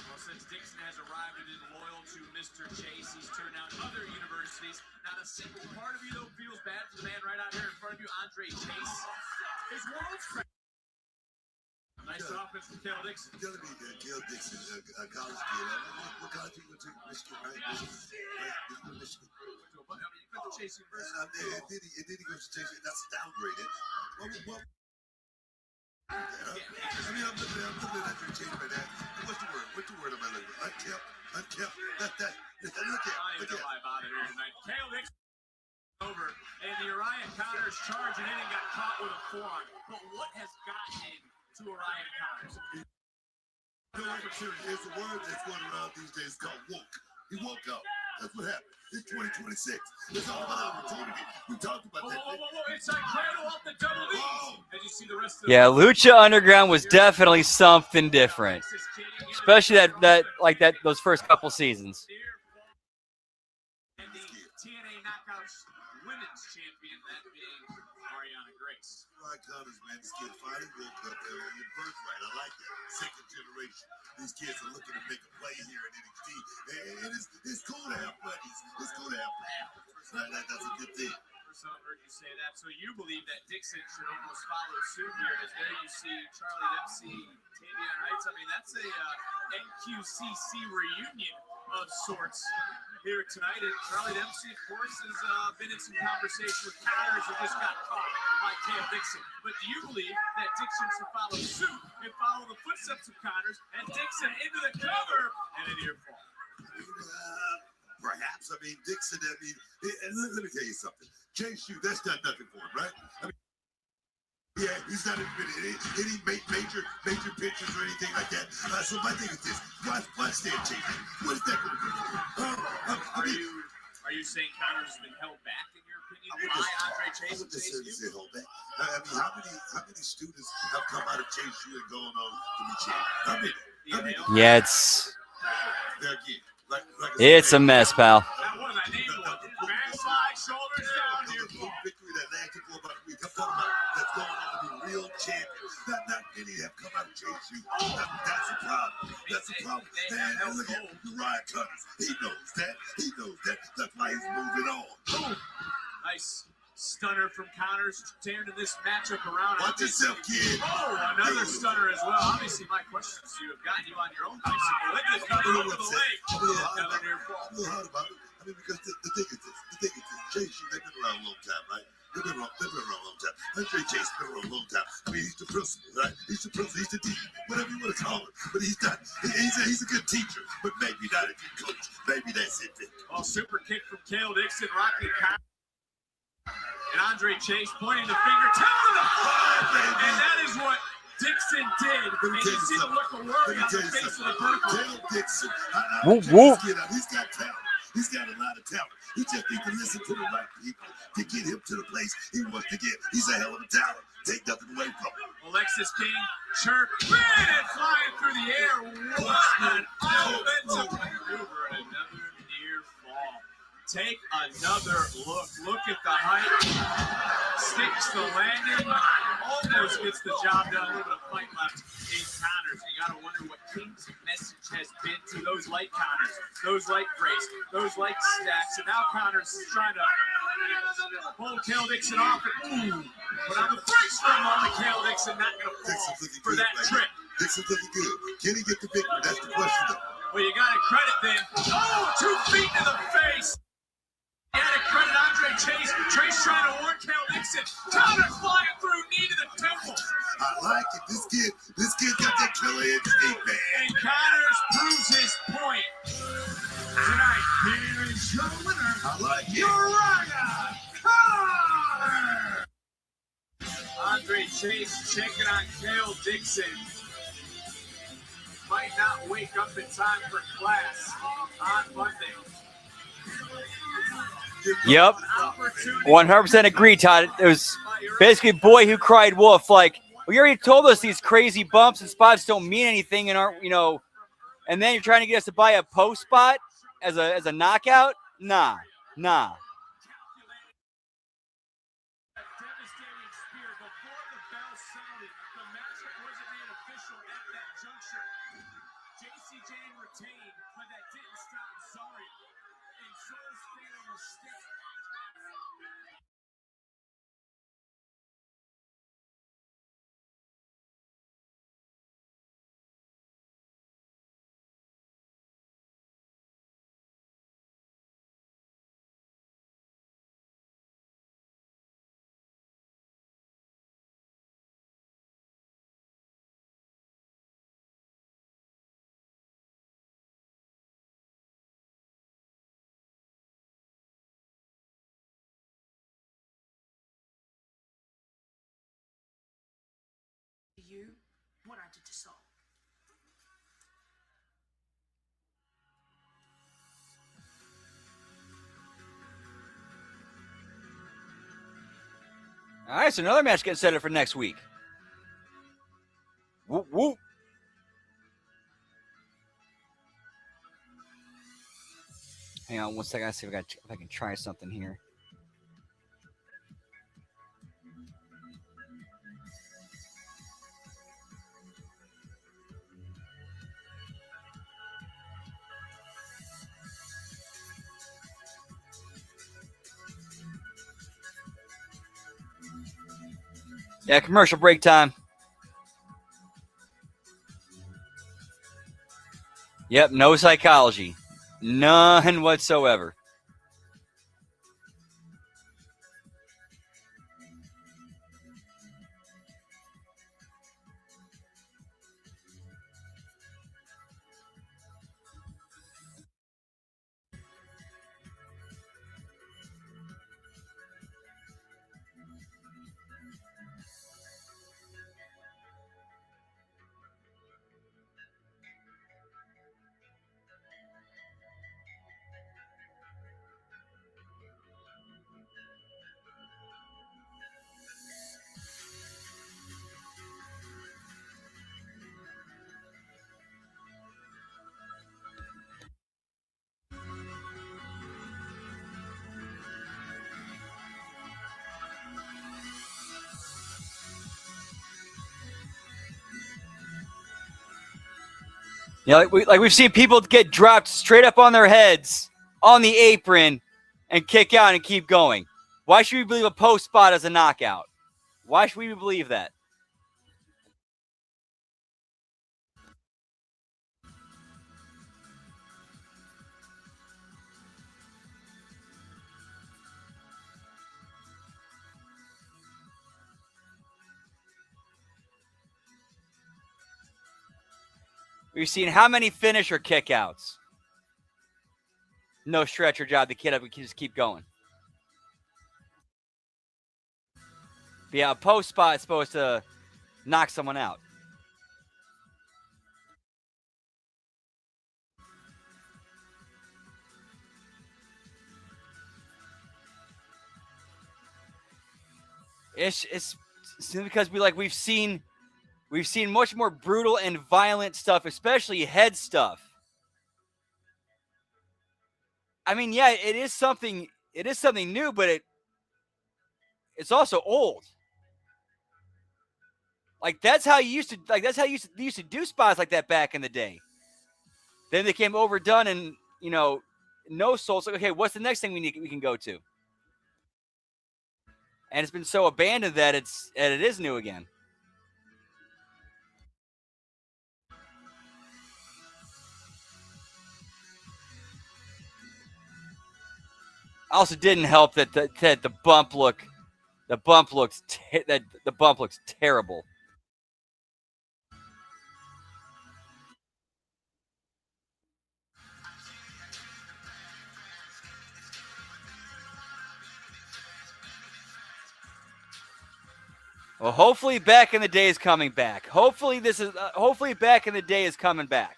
Well, since Dixon has arrived and is loyal to Mr. Chase, he's turned down other universities. Not a single part of you, though, feels bad for the man right out here in front of you, Andre Chase. His world's nice offense from Kel Dixon. Telling me that Kel Dixon, a college kid. What college you went to? Michigan, right? Michigan. You went to Chase University. And then he goes to Chase. That's downgraded. I mean, I'm looking at your change right now. What's the word? What's the word am I looking for? Unkept. Look at. I don't even know why I bothered here tonight. Kel Dixon over, and the Orion Connors charging in and got caught with a forearm. But what has gotten into Orion Connors? It's a word that's going around these days called woke. He woke up. That's what happened. It's 2026. It's all about opportunity. We talked about that. Whoa. Inside cradle off the double D. As you see the rest of Yeah, Lucha Underground was definitely something different, especially those first couple seasons. And the TNA Knockouts Women's Champion, that being Ariana Grace. Ryan Connors, man, this kid finally woke up in birthright. I like that. Second generation. These kids are looking to make a play here in NXT. And it's cool to have buddies. It's cool to have buddies. That's a good thing. First time I heard you say that. So you believe that Dixon should almost follow suit here, as there you see Charlie Dempsey, Tavion Heights. I mean, that's a NQCC reunion of sorts here tonight. And Charlie Dempsey, of course, has been in some conversation with Connors and just got caught by Cam Dixon. But do you believe that Dixon should follow suit and follow the footsteps of Connors and Dixon into the cover and a near fall? Perhaps. I mean, Dixon, let me tell you something. Chase U, that's done nothing for him, right? I mean, yeah, he's not admitted any major pictures or anything like that. So my thing is this: watch that Chase. What is that going to do? Are you saying Connors has been held back in your opinion by Andre Chase? I would just say hold back. I mean, how many students have come out of Chase U and gone on to be champions? How many? Yeah, it's It's a mess, pal. That one, I named one. Backslide, shoulders down, near fall. Victory that lasted for about a week. I'm talking about that's going on to be real champions. Not many have come out of Chase U. That's the problem. That's the problem. And look at Ryan Connors. He knows that. That's why he's moving on. Boom. Nice stunner from Connors, tearing this matchup around. Watch yourself, kid. Oh, another stunner as well. Obviously, my questions to you have gotten you on your own bicycle. Look at this cover over the leg. Another near fall. I'm a little hard about it. I mean, because the thing is this. Chase U, they've been around a long time, right? They've been around a long time. Andre Chase been around a long time. I mean, he's the principal, right? He's the principal. He's the dean, whatever you want to call him. But he's not. He's a good teacher, but maybe not a good coach. Maybe that's it. Oh, super kick from Cale Dixon, rocking Kyle. And Andre Chase pointing the finger, telling the floor. And that is what Dixon did. And you see the look of worry on the face of the vertical. Cale Dixon. Whoop, whoop. He's got talent. He's got a lot of talent. He just needs to listen to the right people to get him to the place he wants to get. He's a hell of a talent. Take nothing away from him. Alexis King, chirp, and flying through the air. What an offensive maneuver and another near fall. Take another look. Look at the height. Sticks the landing. Almost gets the job done. A little bit of fight left in counters. You got to wonder what King's message has been to those light counters, those light breaks, those light stacks. And now Counters is trying to hold Cale Dixon off. And but on the brakes for a moment, Cale Dixon not going to fall for that trip. Dixon's looking good. Can he get the victory? That's the question, though. Well, you got to credit then. Oh, 2 feet to the face. You got to credit Andre Chase. Chase trying to warn Cale Dixon. Counter flying through, knee to the temple. I like it. This kid got that killer instinct, man. And Counters proves his point. Tonight, here is your winner. I like it. Uriah Carter. Andre Chase checking on Cale Dixon. Might not wake up in time for class on Monday. Yep. 100% agree, Todd. It was basically boy who cried wolf. Like, well, you already told us these crazy bumps and spots don't mean anything and aren't, and then you're trying to get us to buy a post spot as a knockout? Nah. You, what I did to Saul. All right, so another match getting set up for next week. Whoop, whoop. Hang on one second. I see if I can try something here. Yeah, commercial break time. Yep, no psychology. None whatsoever. Yeah, like we've seen people get dropped straight up on their heads on the apron and kick out and keep going. Why should we believe a post spot as a knockout? Why should we believe that? We've seen how many finisher kickouts? No stretcher job. The kid up. We can just keep going. But yeah, a post spot is supposed to knock someone out. It's because we've seen much more brutal and violent stuff, especially head stuff. I mean, yeah, it is something new, but it's also old. Like that's how you used to do spots like that back in the day. Then they became overdone and no soul. It's like, okay, what's the next thing we can go to? And it's been so abandoned that it is new again. Also, didn't help that the bump looks terrible. Well, hopefully, back in the day is coming back. Hopefully, back in the day is coming back,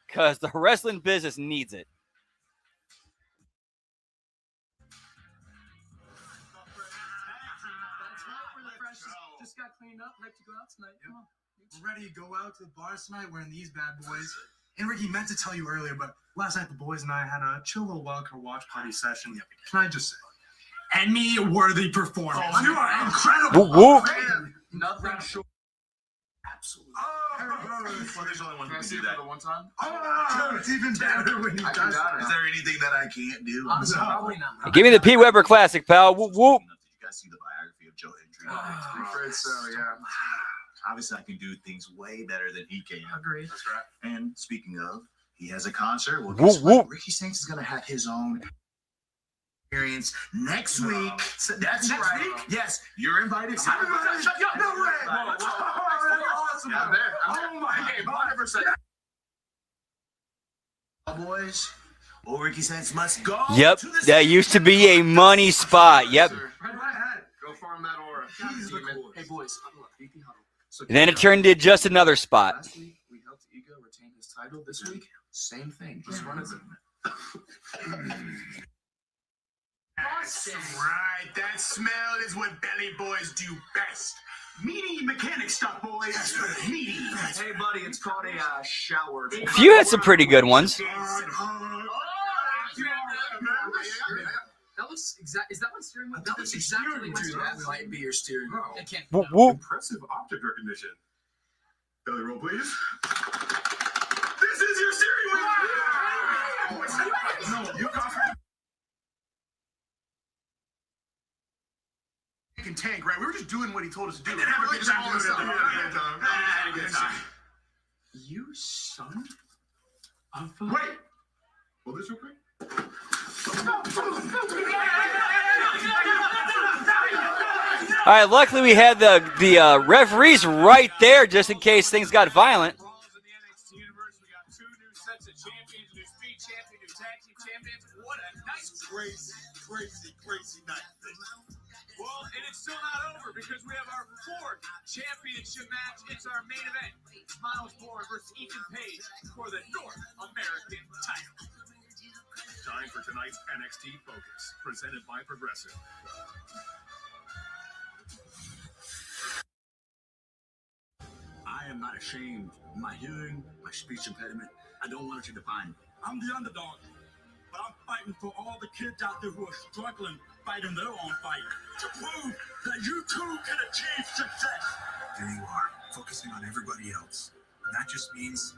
because the wrestling business needs it. Just got cleaned up. Ready to go out tonight. Come on. We're ready to go out to the bars tonight wearing these bad boys. And Ricky, meant to tell you earlier, but last night the boys and I had a chill little wildcard watch party session. Can I just say, Emmy-worthy performance. Oh, you are incredible. Whoop, whoop. Nothing short. Absolutely. Well, there's only one who can do that. One time? It's even better when he I can does. doubt it. Is there anything that I can't do? Probably not. Give me the P. Weber Classic, pal. Whoop, whoop. You guys see the biography of Joe Hendry? I'm afraid so, yeah. Obviously, I can do things way better than he can. Agreed. That's right. And speaking of, he has a concert. Well, Whoop, guess what? whoop. Ricky Saints is going to have his own experience next week. So that's Next right. week? Yes, you're invited. Shut up. No way. Whoa, That's awesome. Yeah, I'm there. Oh my Hey, God. 100%. Boys, Ricky Saints must go. Yep, to the that used to be a money spot. Yep. Sir. Right ahead. Go farm that aura. He's the coolest. Hey, boys. Huddle up. VP huddle. So And then it turned into just another spot. Last week, we helped Ego retain his title. This week, same thing. Just run it. That's right. That smell is what belly boys do best. Meaty mechanic stuff, boys. Meaty. Hey, buddy, it's called a shower. Few had some pretty good ones. That looks exact. Is that my steering wheel? That looks exactly my steering wheel. That might be your steering wheel. It can't. Whoop, whoop. Impressive optic recognition. Belly roll, please. This is your steering wheel. No, you got tank, right? We were just doing what he told us to do. And then have a good time. You son of a... Wait. Hold this real quick. All right, luckily we had the referees right there just in case things got violent. Brawls in the NXT universe. We got two new sets of champions, new speed champion, new tag team champions. What a nice, Crazy night. well, and it's still not over because we have our fourth championship match. It's our main event. Miles Bourne versus Ethan Page for the North American title. Time for tonight's NXT Focus, presented by Progressive. I am not ashamed of my hearing, my speech impediment. I don't want it to define me. I'm the underdog, but I'm fighting for all the kids out there who are struggling, fighting their own fight, to prove that you too can achieve success. There you are, focusing on everybody else. And that just means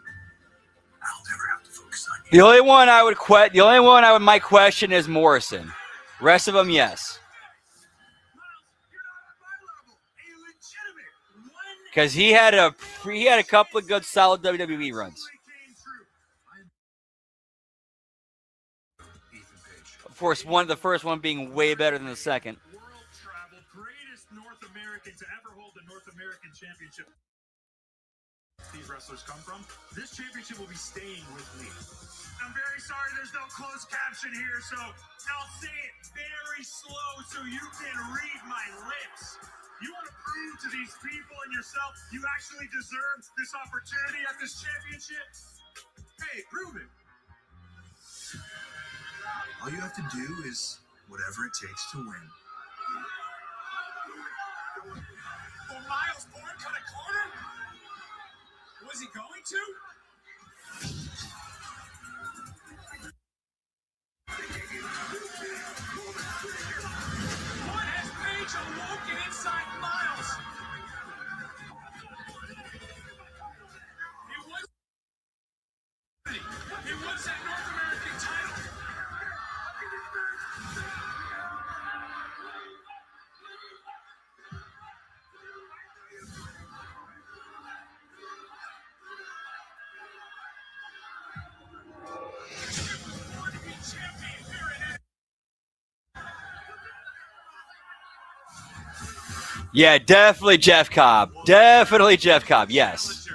I'll never have to focus on you. The only one I might question is Morrison. Rest of them, yes. Because he had a couple of good, solid WWE runs. Of course, the first one being way better than the second. World travel, greatest North American to ever hold the North American Championship. these wrestlers come from. This championship will be staying with me. I'm very sorry there's no closed caption here, so I'll say it very slow so you can read my lips. You want to prove to these people and yourself you actually deserve this opportunity at this championship? Hey, prove it. All you have to do is whatever it takes to win. Will Miles Bourne cut a corner? Was he going to? What has Paige awoken inside Miles? He wants that North American title. Yeah, definitely Jeff Cobb. Definitely Jeff Cobb. Yes.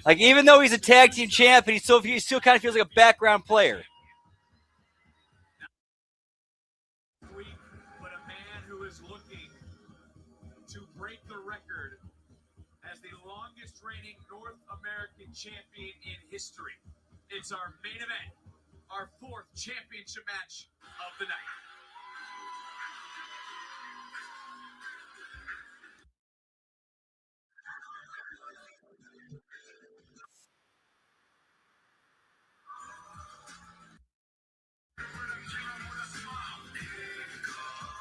Like, even though he's a tag team champ, he still kind of feels like a background player. But a man who is looking to break the record as the longest reigning North American champion in history. It's our main event, our fourth championship match of the night.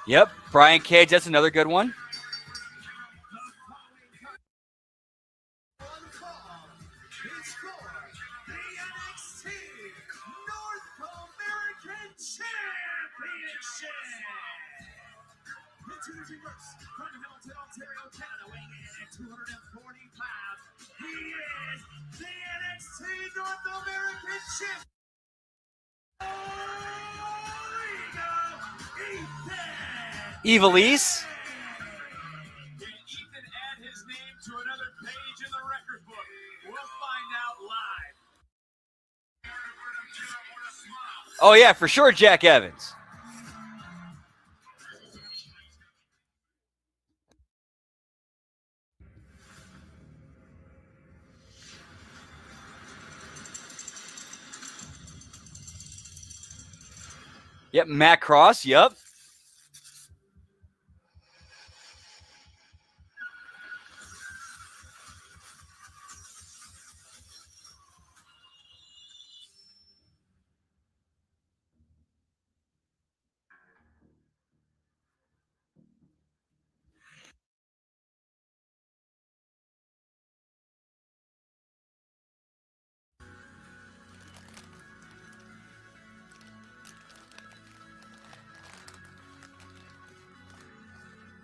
Yep, Brian Cage, that's another good one. It's for the NXT North American Championship. Introducing first from Hamilton, Ontario, Canada, weighing in at 240 pounds. He is the NXT North American Champion. Evilise. Can Ethan add his name to another page in the record book? We'll find out live. Oh, yeah, for sure, Jack Evans. Yep, Matt Cross, yep.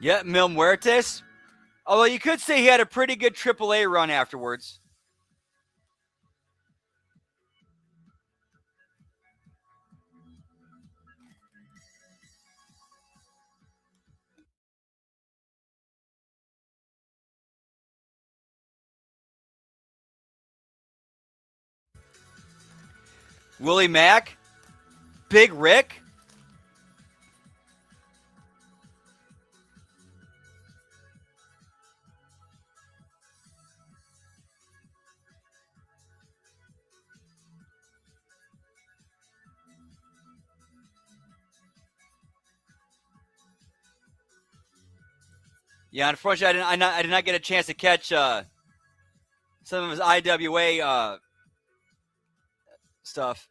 Yep, Mil Muertes. Although you could say he had a pretty good AAA run afterwards. Willie Mack. Big Rick. Yeah, unfortunately, I did not get a chance to catch some of his IWA stuff.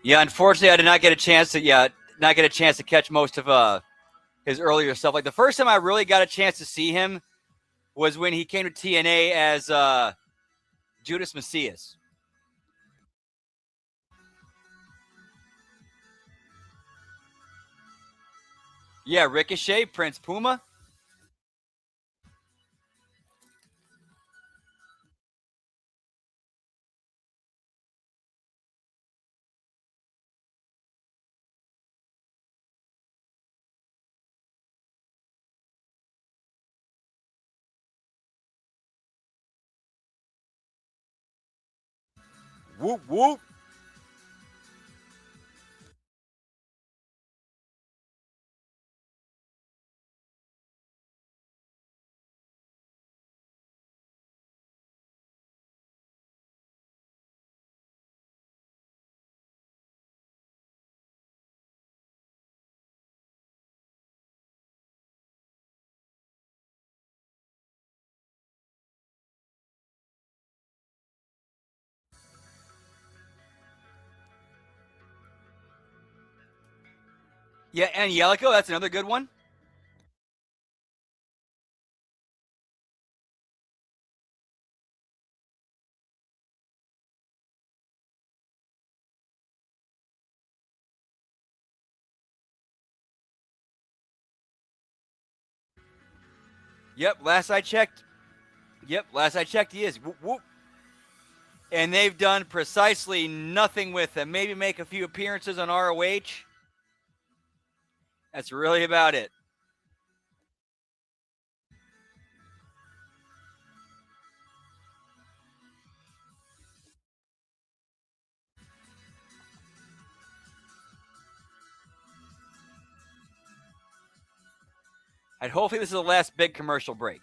Yeah, unfortunately, I did not get a chance to catch most of his earlier stuff. Like, the first time I really got a chance to see him was when he came to TNA as Judas Messias. Yeah, Ricochet, Prince Puma. Whoop, whoop. Yeah, and Yelico, that's another good one. Yep, last I checked. He is. Whoop, whoop. And they've done precisely nothing with him. Maybe make a few appearances on ROH. That's really about it. And hopefully this is the last big commercial break.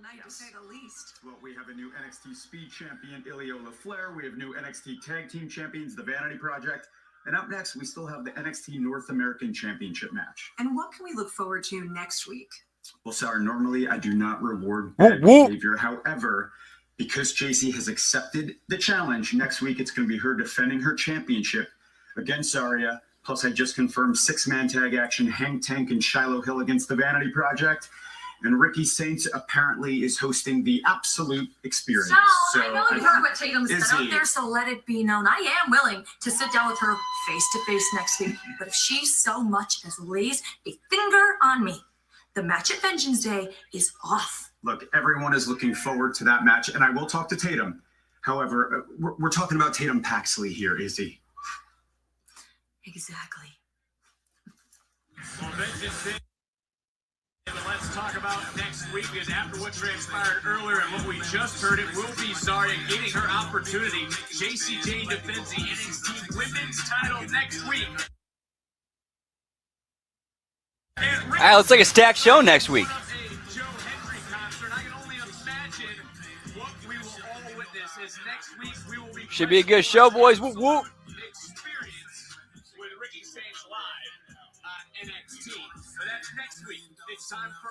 Night, to say the least. Well, we have a new NXT Speed Champion, Iliola Flair. We have new NXT Tag Team Champions, The Vanity Project. And up next, we still have the NXT North American Championship match. And what can we look forward to next week? Well, Sarah, normally I do not reward bad behavior. However, because JC has accepted the challenge, next week it's going to be her defending her championship against Zarya. Plus, I just confirmed 6-man tag action, Hank Tank and Shiloh Hill against the Vanity Project. And Ricky Saints apparently is hosting the Absolute Experience. So I know you heard what Tatum said out there, so let it be known. I am willing to sit down with her face-to-face next week. But if she so much as lays a finger on me, the match at Vengeance Day is off. Look, everyone is looking forward to that match, and I will talk to Tatum. However, we're talking about Tatum Paxley here, Izzy. Exactly. Well, Vengeance Day. But let's talk about next week, because after what transpired earlier and what we just heard, it will be Zarya getting her opportunity. JC Jane defends the NXT Women's title next week. All right, looks like a stacked show next week. Should be a good show, boys. Whoop, whoop.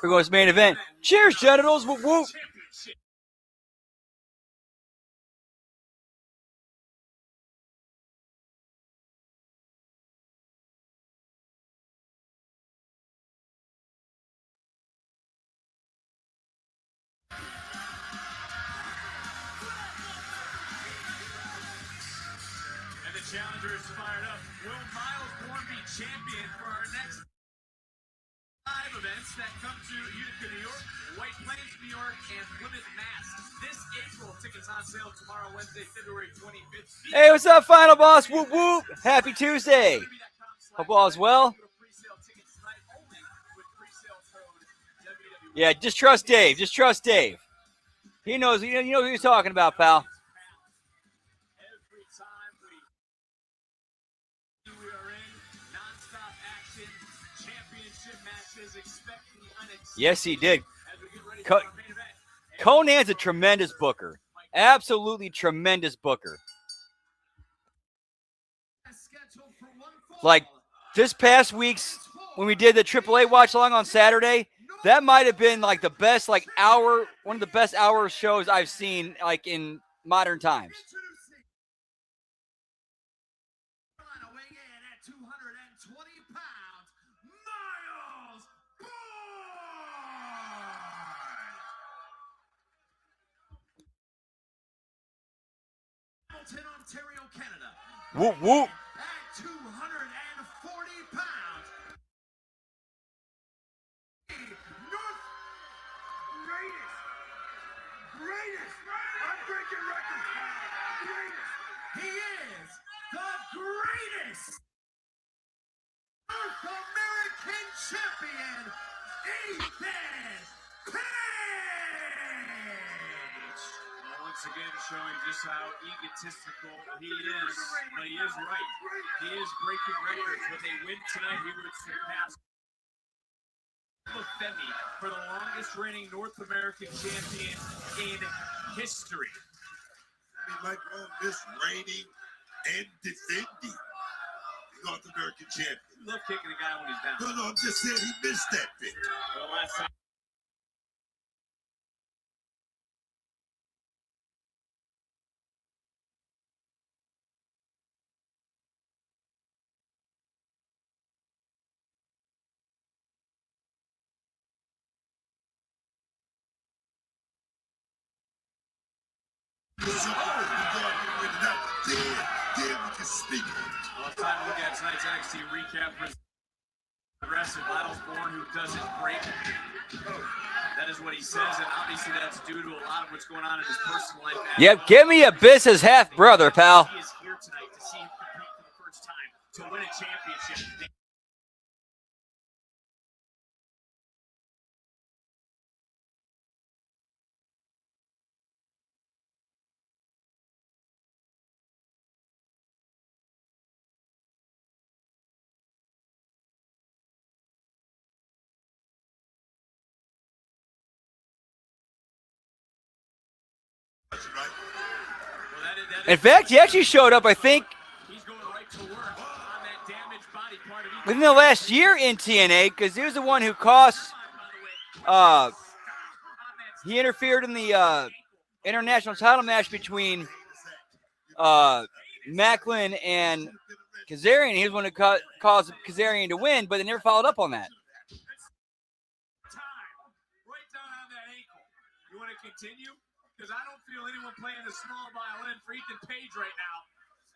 Here goes main event. Cheers, genitals. Whoop, whoop. And the challenger is fired up. Will Miles Bourne be champion for our next 5 events that come to Utica, New York, White Plains, New York, and Plymouth, Mass. This April, tickets on sale tomorrow, Wednesday, February 25th. Hey, what's up, Final Boss? Whoop, whoop. Happy Tuesday. Hope all is well. Yeah, just trust Dave. Just trust Dave. He knows. You know who he's talking about, pal. Yes, he did. Conan's a tremendous booker. Absolutely tremendous booker. Like this past week's when we did the AAA watch along on Saturday, that might have been like the best hour, one of the best hour shows I've seen like in modern times. Ontario, Canada. Whoop, whoop. At 240 pounds. North greatest. I'm breaking records. Greatest. He is the greatest North American champion, Ethan Page. Once again, showing just how egotistical he is, but he is right. He is breaking records. When they win tonight, he would surpass Femi for the longest reigning North American champion in history. I mean, like on this reigning and defending North American champion. I love kicking a guy when he's down. No, I'm just saying he missed that bit. The last time. Well, it's time to look at tonight's NXT recap. Aggressive Miles Bourne, who doesn't break. That is what he says, and obviously that's due to a lot of what's going on in his personal life. Yep, give me a business half brother, pal. He is here tonight to see him compete for the first time to win a championship. In fact, he actually showed up, I think, He's going right to work on that damaged body part of within the last year in TNA, because he was the one who cost. He interfered in the international title match between Macklin and Kazarian. He was the one who caused Kazarian to win, but they never followed up on that. Right down on that ankle. You want to continue? Because I don't feel anyone playing the small violin for Ethan Page right now.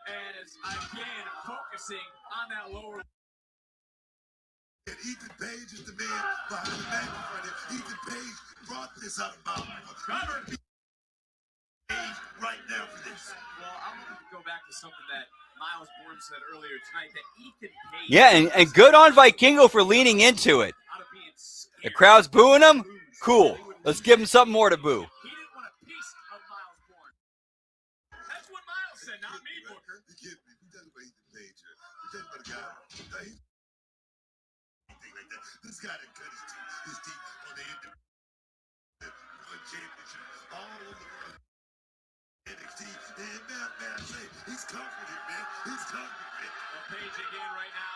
As again, focusing on that lower. And Ethan Page is the man behind the microphone. Ethan Page brought this out of Mount. Right now for this. Well, I'm going to go back to something that Miles Bourne said earlier tonight, that Ethan Page. Yeah, and good on Vikingo for leaning into it. The crowd's booing him? Cool. Let's give him something more to boo. He didn't want a piece of Miles Bourne. That's what Miles said, not me, Booker. You kidding me? You talking about Ethan Page here. You talking about a guy. Anything like that. This guy that cut his teeth on the end of the championship all over the world. NXT. And man, I say, he's comforted, man. He's comforted. Well, Page again right now,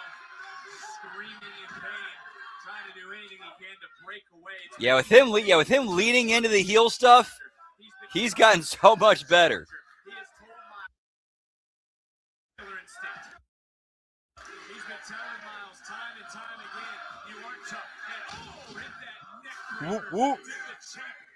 screaming in pain, trying to do anything he can to break away. Yeah, with him leaning into the heel stuff, he's gotten so much better. He has told Miles killer instinct. He's been telling Miles time and time again, you aren't tough. And hit that neck Whoop, breaker whoop. to the champion.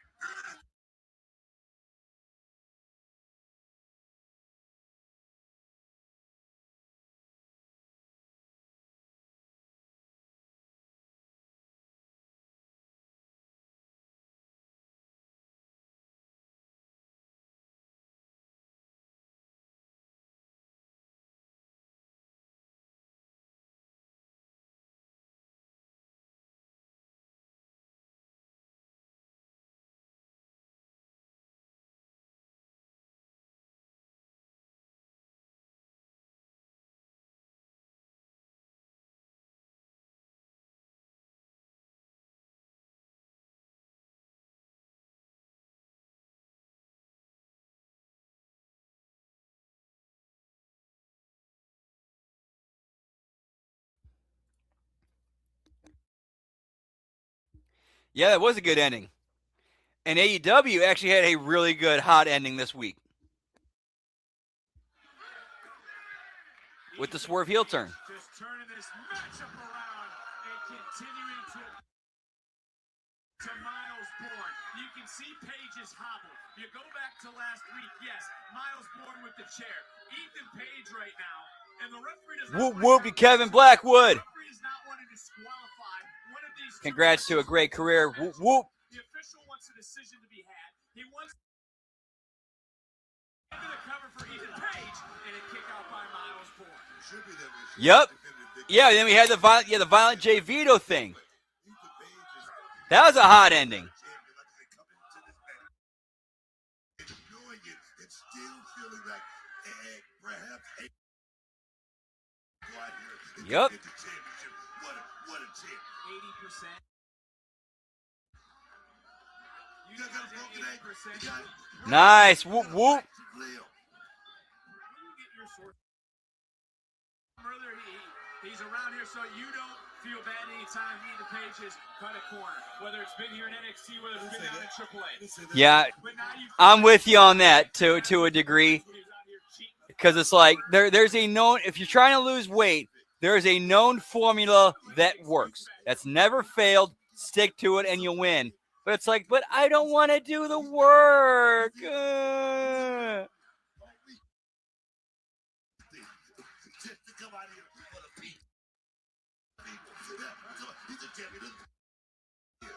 Yeah, that was a good ending. And AEW actually had a really good hot ending this week with the swerve heel turn. Just turning this matchup around and continuing to Miles Bourne. You can see Page's hobble. You go back to last week, yes, Miles Bourne with the chair. Ethan Page right now, and the referee does not Whoop want whoop to to Kevin Blackwood. The referee does not want to disqualify one of these two Congrats to a wrestlers. great career. Whoop whoop. The official wants a decision to be had. He wants into the cover for Ethan Page, and a kick out by Miles Bourne. Yep. Yeah, then we had the violent Jay Vito thing. That was a hot ending. Yep. 80%. You guys 80%. Nice. Whoop whoop. He's around here, so you don't feel bad anytime Ethan Page has cut a corner. Whether it's been here in NXT, whether it's been down in AAA. Yeah, I'm with you on that to a degree. Because it's like there's a known, if you're trying to lose weight, there's a known formula that works. That's never failed. Stick to it and you'll win. But it's like, but I don't want to do the work.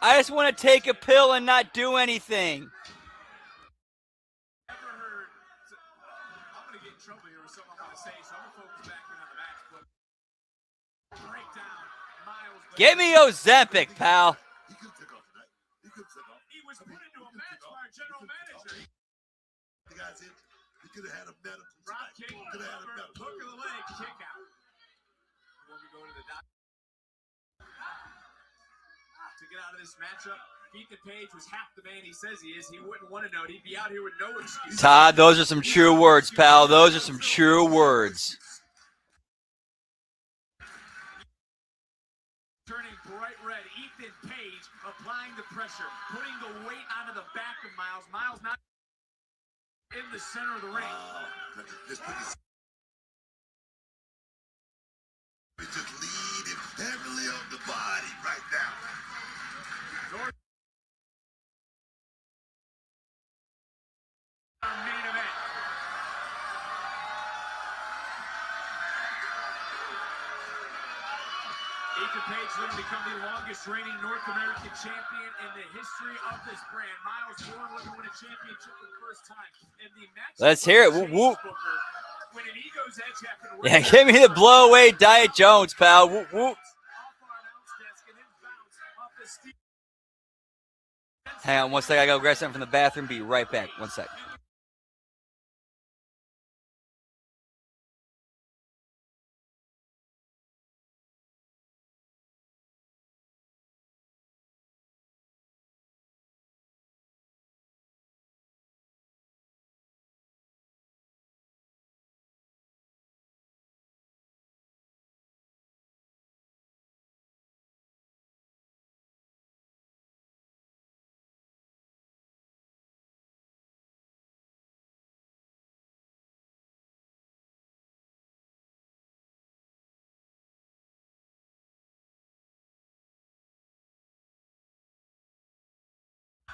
I just want to take a pill and not do anything. I'm going to get in trouble here with something I'm going to say, so I'm going to focus back in on the match. But break down Miles. Give me Ozempic, pal. He was put into a match by our general manager. The guy's in. He could have had a medical. Drop kick, hook of the leg, kick out. When we go to the doctor to get out of this matchup, Ethan Page was half the man he says he is. He wouldn't want to know it. He'd be out here with no excuse. Todd, those are some true words, pal. Those are some true words. Turning bright red, Ethan Page applying the pressure, putting the weight onto the back of Miles. Miles not in the center of the ring. Just lead him heavily on the body right now. Our main event. Ethan Page looking to become the longest reigning North American champion in the history of this brand. Miles Bourne looking to win a championship for the first time. And the match. Let's hear it. Whoop, whoop. When an ego's edge happened. Yeah, give me the blow away Diet Jones, pal. Whoop, whoop. Hang on one second. I got to grab something from the bathroom. Be right back. One sec.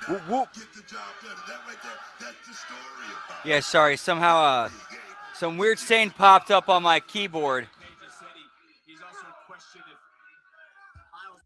Whoop, whoop. Yeah, sorry. Somehow some weird stain popped up on my keyboard. He's also questioned if Miles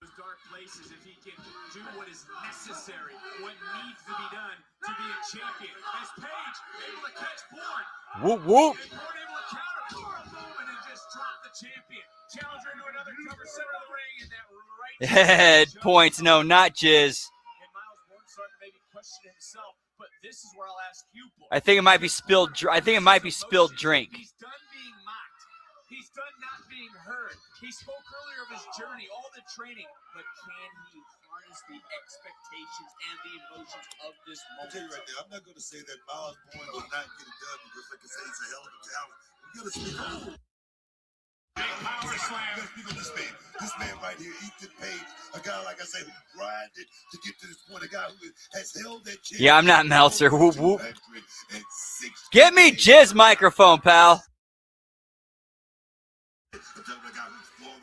those dark places, if he can do what is necessary, what needs to be done to be a champion. As Page able to catch Bourne. Whoop, whoop. And Bourne able to counter for a moment and just drop the champion. Challenger into another cover center of the ring, and that right Head points. No, not jizz. And Miles Bourne starting to maybe question himself, but this is where I'll ask you, Bourne. I think it might be spilled. I think it might be spilled drink. He's done being mocked. He's done not being heard. He spoke earlier of his journey, all the training, but can he harness the expectations and the emotions of this moment? I'll tell you right there, I'm not going to say that Miles Bourne will not get it done because, like I say, he's a hell of a talent. We're going to speak on big power slam. This man right here, Ethan Page, a guy, like I say, who grinded to get to this point, a guy who has held that championship. Yeah, I'm not Meltzer. Whoop, whoop. Get me jizz microphone, pal.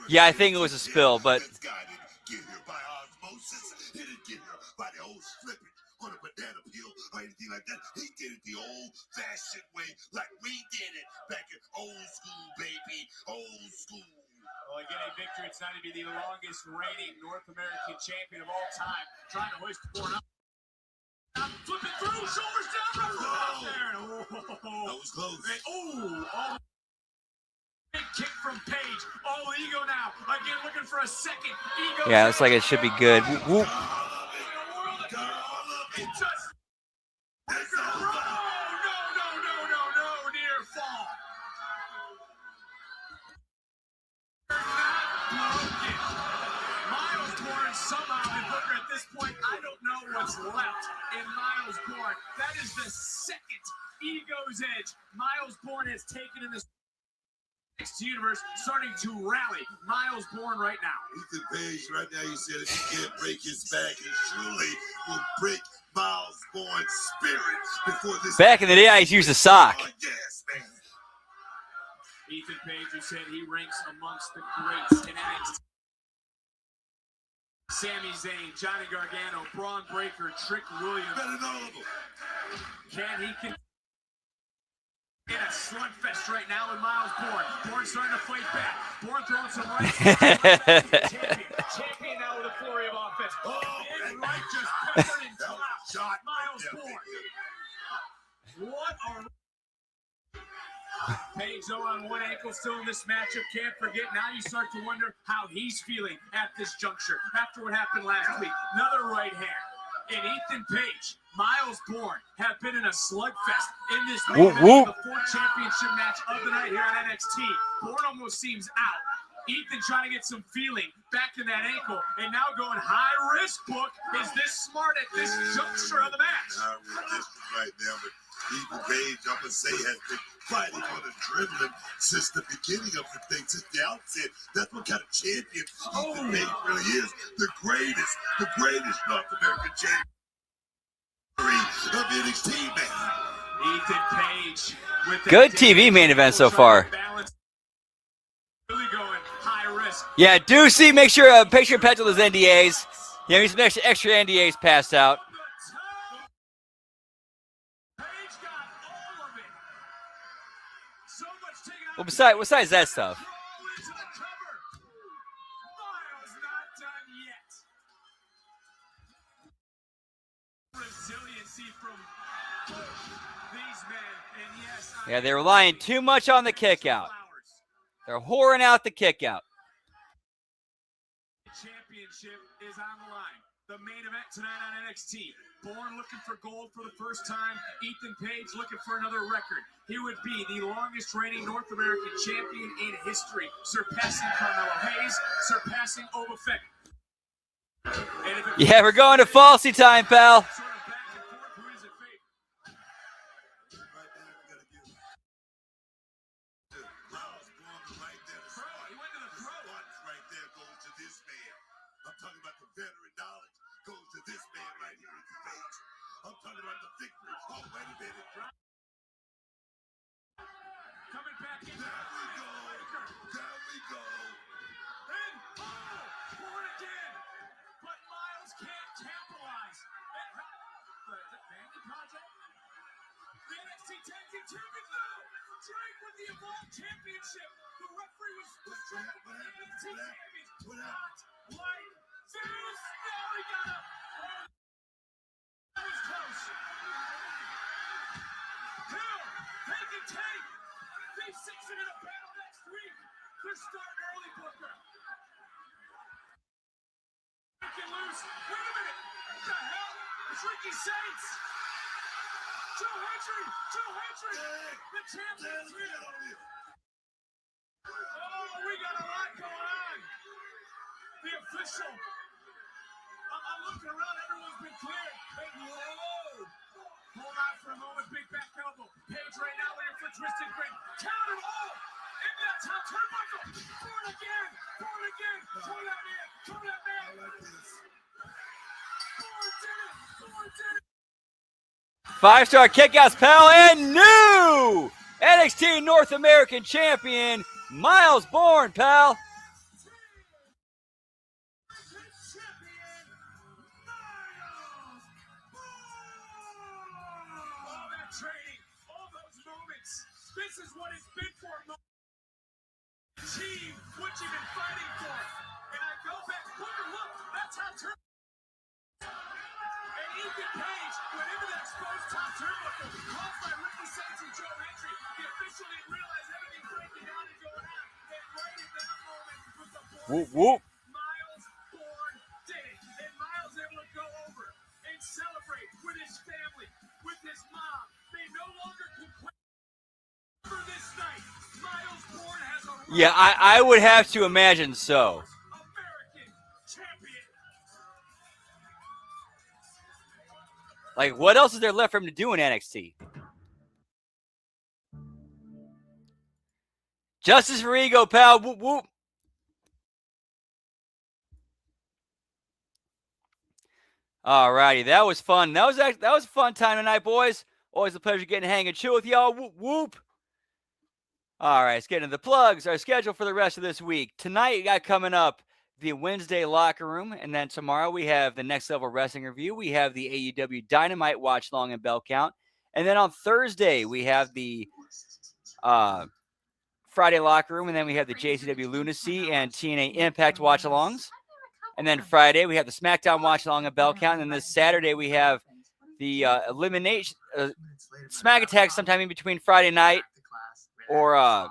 Yeah, I think it was a spill, but on a banana peel or anything like that. He did it the old-fashioned way, like we did it back in old school, baby. Old school. Well, again, a victory. It's not to be the longest reigning North American champion of all time. Trying to hoist the board up. Flipping through, shoulders down, right there. That was close. And, big kick from Page. Oh, Ego now. Again, looking for a second. Ego. Yeah, looks like it should be good. Whoop, whoop. It just. No, near fall. Miles Bourne somehow, and Booker at this point, I don't know what's left in Miles Bourne. That is the second Ego's Edge Miles Bourne has taken in this NXT universe, starting to rally Miles Bourne right now. Ethan Page, right now, he said if he can't break his back, he surely will break Miles Bourne's spirit before this. Back in the day, I used to use a sock. Oh, yes, man. Ethan Page, who said he ranks amongst the greats in NXT. Sami Zayn, Johnny Gargano, Braun Breaker, Trick Williams. Better than all of them. Can he in a slugfest right now with Miles Bourne. Bourne starting to fight back. Bourne throwing some right. Champion now with a flurry of offense. Oh, and right just peppered and shot Miles Bourne. What are Page though on one ankle still in this matchup. Can't forget. Now you start to wonder how he's feeling at this juncture after what happened last week. Another right hand. And Ethan Page, Miles Bourne have been in a slugfest in this main event of the 4th championship match of the night here on NXT. Bourne almost seems out. Ethan trying to get some feeling back in that ankle, and now going high risk. Book, is this smart at this juncture of the match? High risk right now, but Ethan Page, I'm gonna say, has been fighting on adrenaline since the beginning of the thing, since the outset. That's what kind of champion Ethan Page really is. The greatest North American champion of NXT, man. Ethan Page with Good TV main event so far. Really going high risk. Yeah, Deucey, make sure picture pencil his NDAs. Yeah, need some extra NDAs passed out. Well, besides that stuff. Yeah, they're relying too much on the kick out. They're whoring out the kick out. Championship is on the line. The main event tonight on NXT. Bourne looking for gold for the first time. Ethan Page looking for another record. He would be the longest reigning North American champion in history, surpassing Carmelo Hayes, surpassing Boba Fett. Yeah, we're going to falsy time, pal. Championship. The referee was distracted by the NXT champions. Not like this. Now we got him. That was close. Hill, they can take. They 6 are in a battle next week. They're starting early, Booker. Breaking loose. Wait a minute. What the hell? It's Ricky Saints. Joe Hendry. The champion's here. Oh, we got a lot going on. The official. I'm looking around. Everyone's been cleared. Hey, whoa. Hold on for a moment. Big back elbow. Page right now with your twisted grip. Count them all. Into that top turnbuckle. Bourne again. Throw that man. I like this. Bourne did it. 5-star kickouts, pal, and new NXT North American champion, Miles Bourne, pal. This is what it's been for a team, what you've been fighting for. And I go back, look, that's how turn. And Ethan Page went into that exposed top turnbuckle, caused by Ricky Saints and Joe Hendry. He officially didn't realize everything breaking down and going out. And right at that moment, with the Whoop, whoop. Miles Bourne did it. And Miles able to go over and celebrate with his family, with his mom. They no longer complain for this night. Miles Bourne has a Yeah, I would have to imagine so. American champion. Like, what else is there left for him to do in NXT? Justice for ego, pal. Whoop, whoop. Alrighty, that was fun. That was a fun time tonight, boys. Always a pleasure getting to hang and chill with y'all. Whoop, whoop. All right, let's get into the plugs. Our schedule for the rest of this week. Tonight, we got coming up the Wednesday Locker Room, and then tomorrow we have the Next Level Wrestling Review. We have the AEW Dynamite Watch Long and Bell Count. And then on Thursday, we have the Friday Locker Room, and then we have the JCW Lunacy and TNA Impact Watch-Alongs. And then Friday, we have the SmackDown Watch-Along and Bell Count. And then this Saturday, we have the Elimination Smack Attack sometime in between Friday night or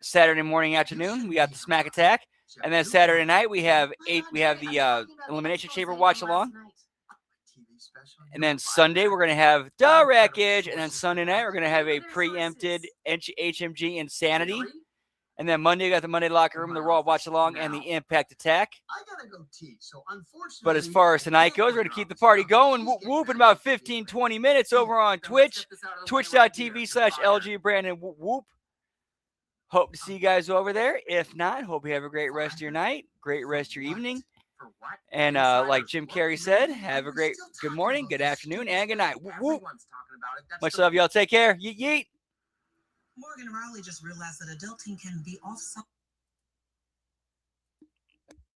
Saturday morning, afternoon. We got the Smack Attack. And then Saturday night, we have the Elimination Chamber Watch-Along. And then Sunday, we're going to have the Wreckage. And then Sunday night, we're going to have a preempted HMG Insanity. And then Monday, we got the Monday Locker Room, the Raw Watch Along, and the Impact Attack. But as far as tonight goes, we're going to keep the party going. Whoop in about 15, 20 minutes over on Twitch. Twitch.tv/LG Brandon Whoop. Hope to see you guys over there. If not, hope you have a great rest of your night, great rest of your evening. And like Jim Carrey said, have a great good morning, good afternoon, and good night. Whoop. Much love, y'all. Take care. Yeet, yeet. Morgan Rowley just realized that adulting can be off.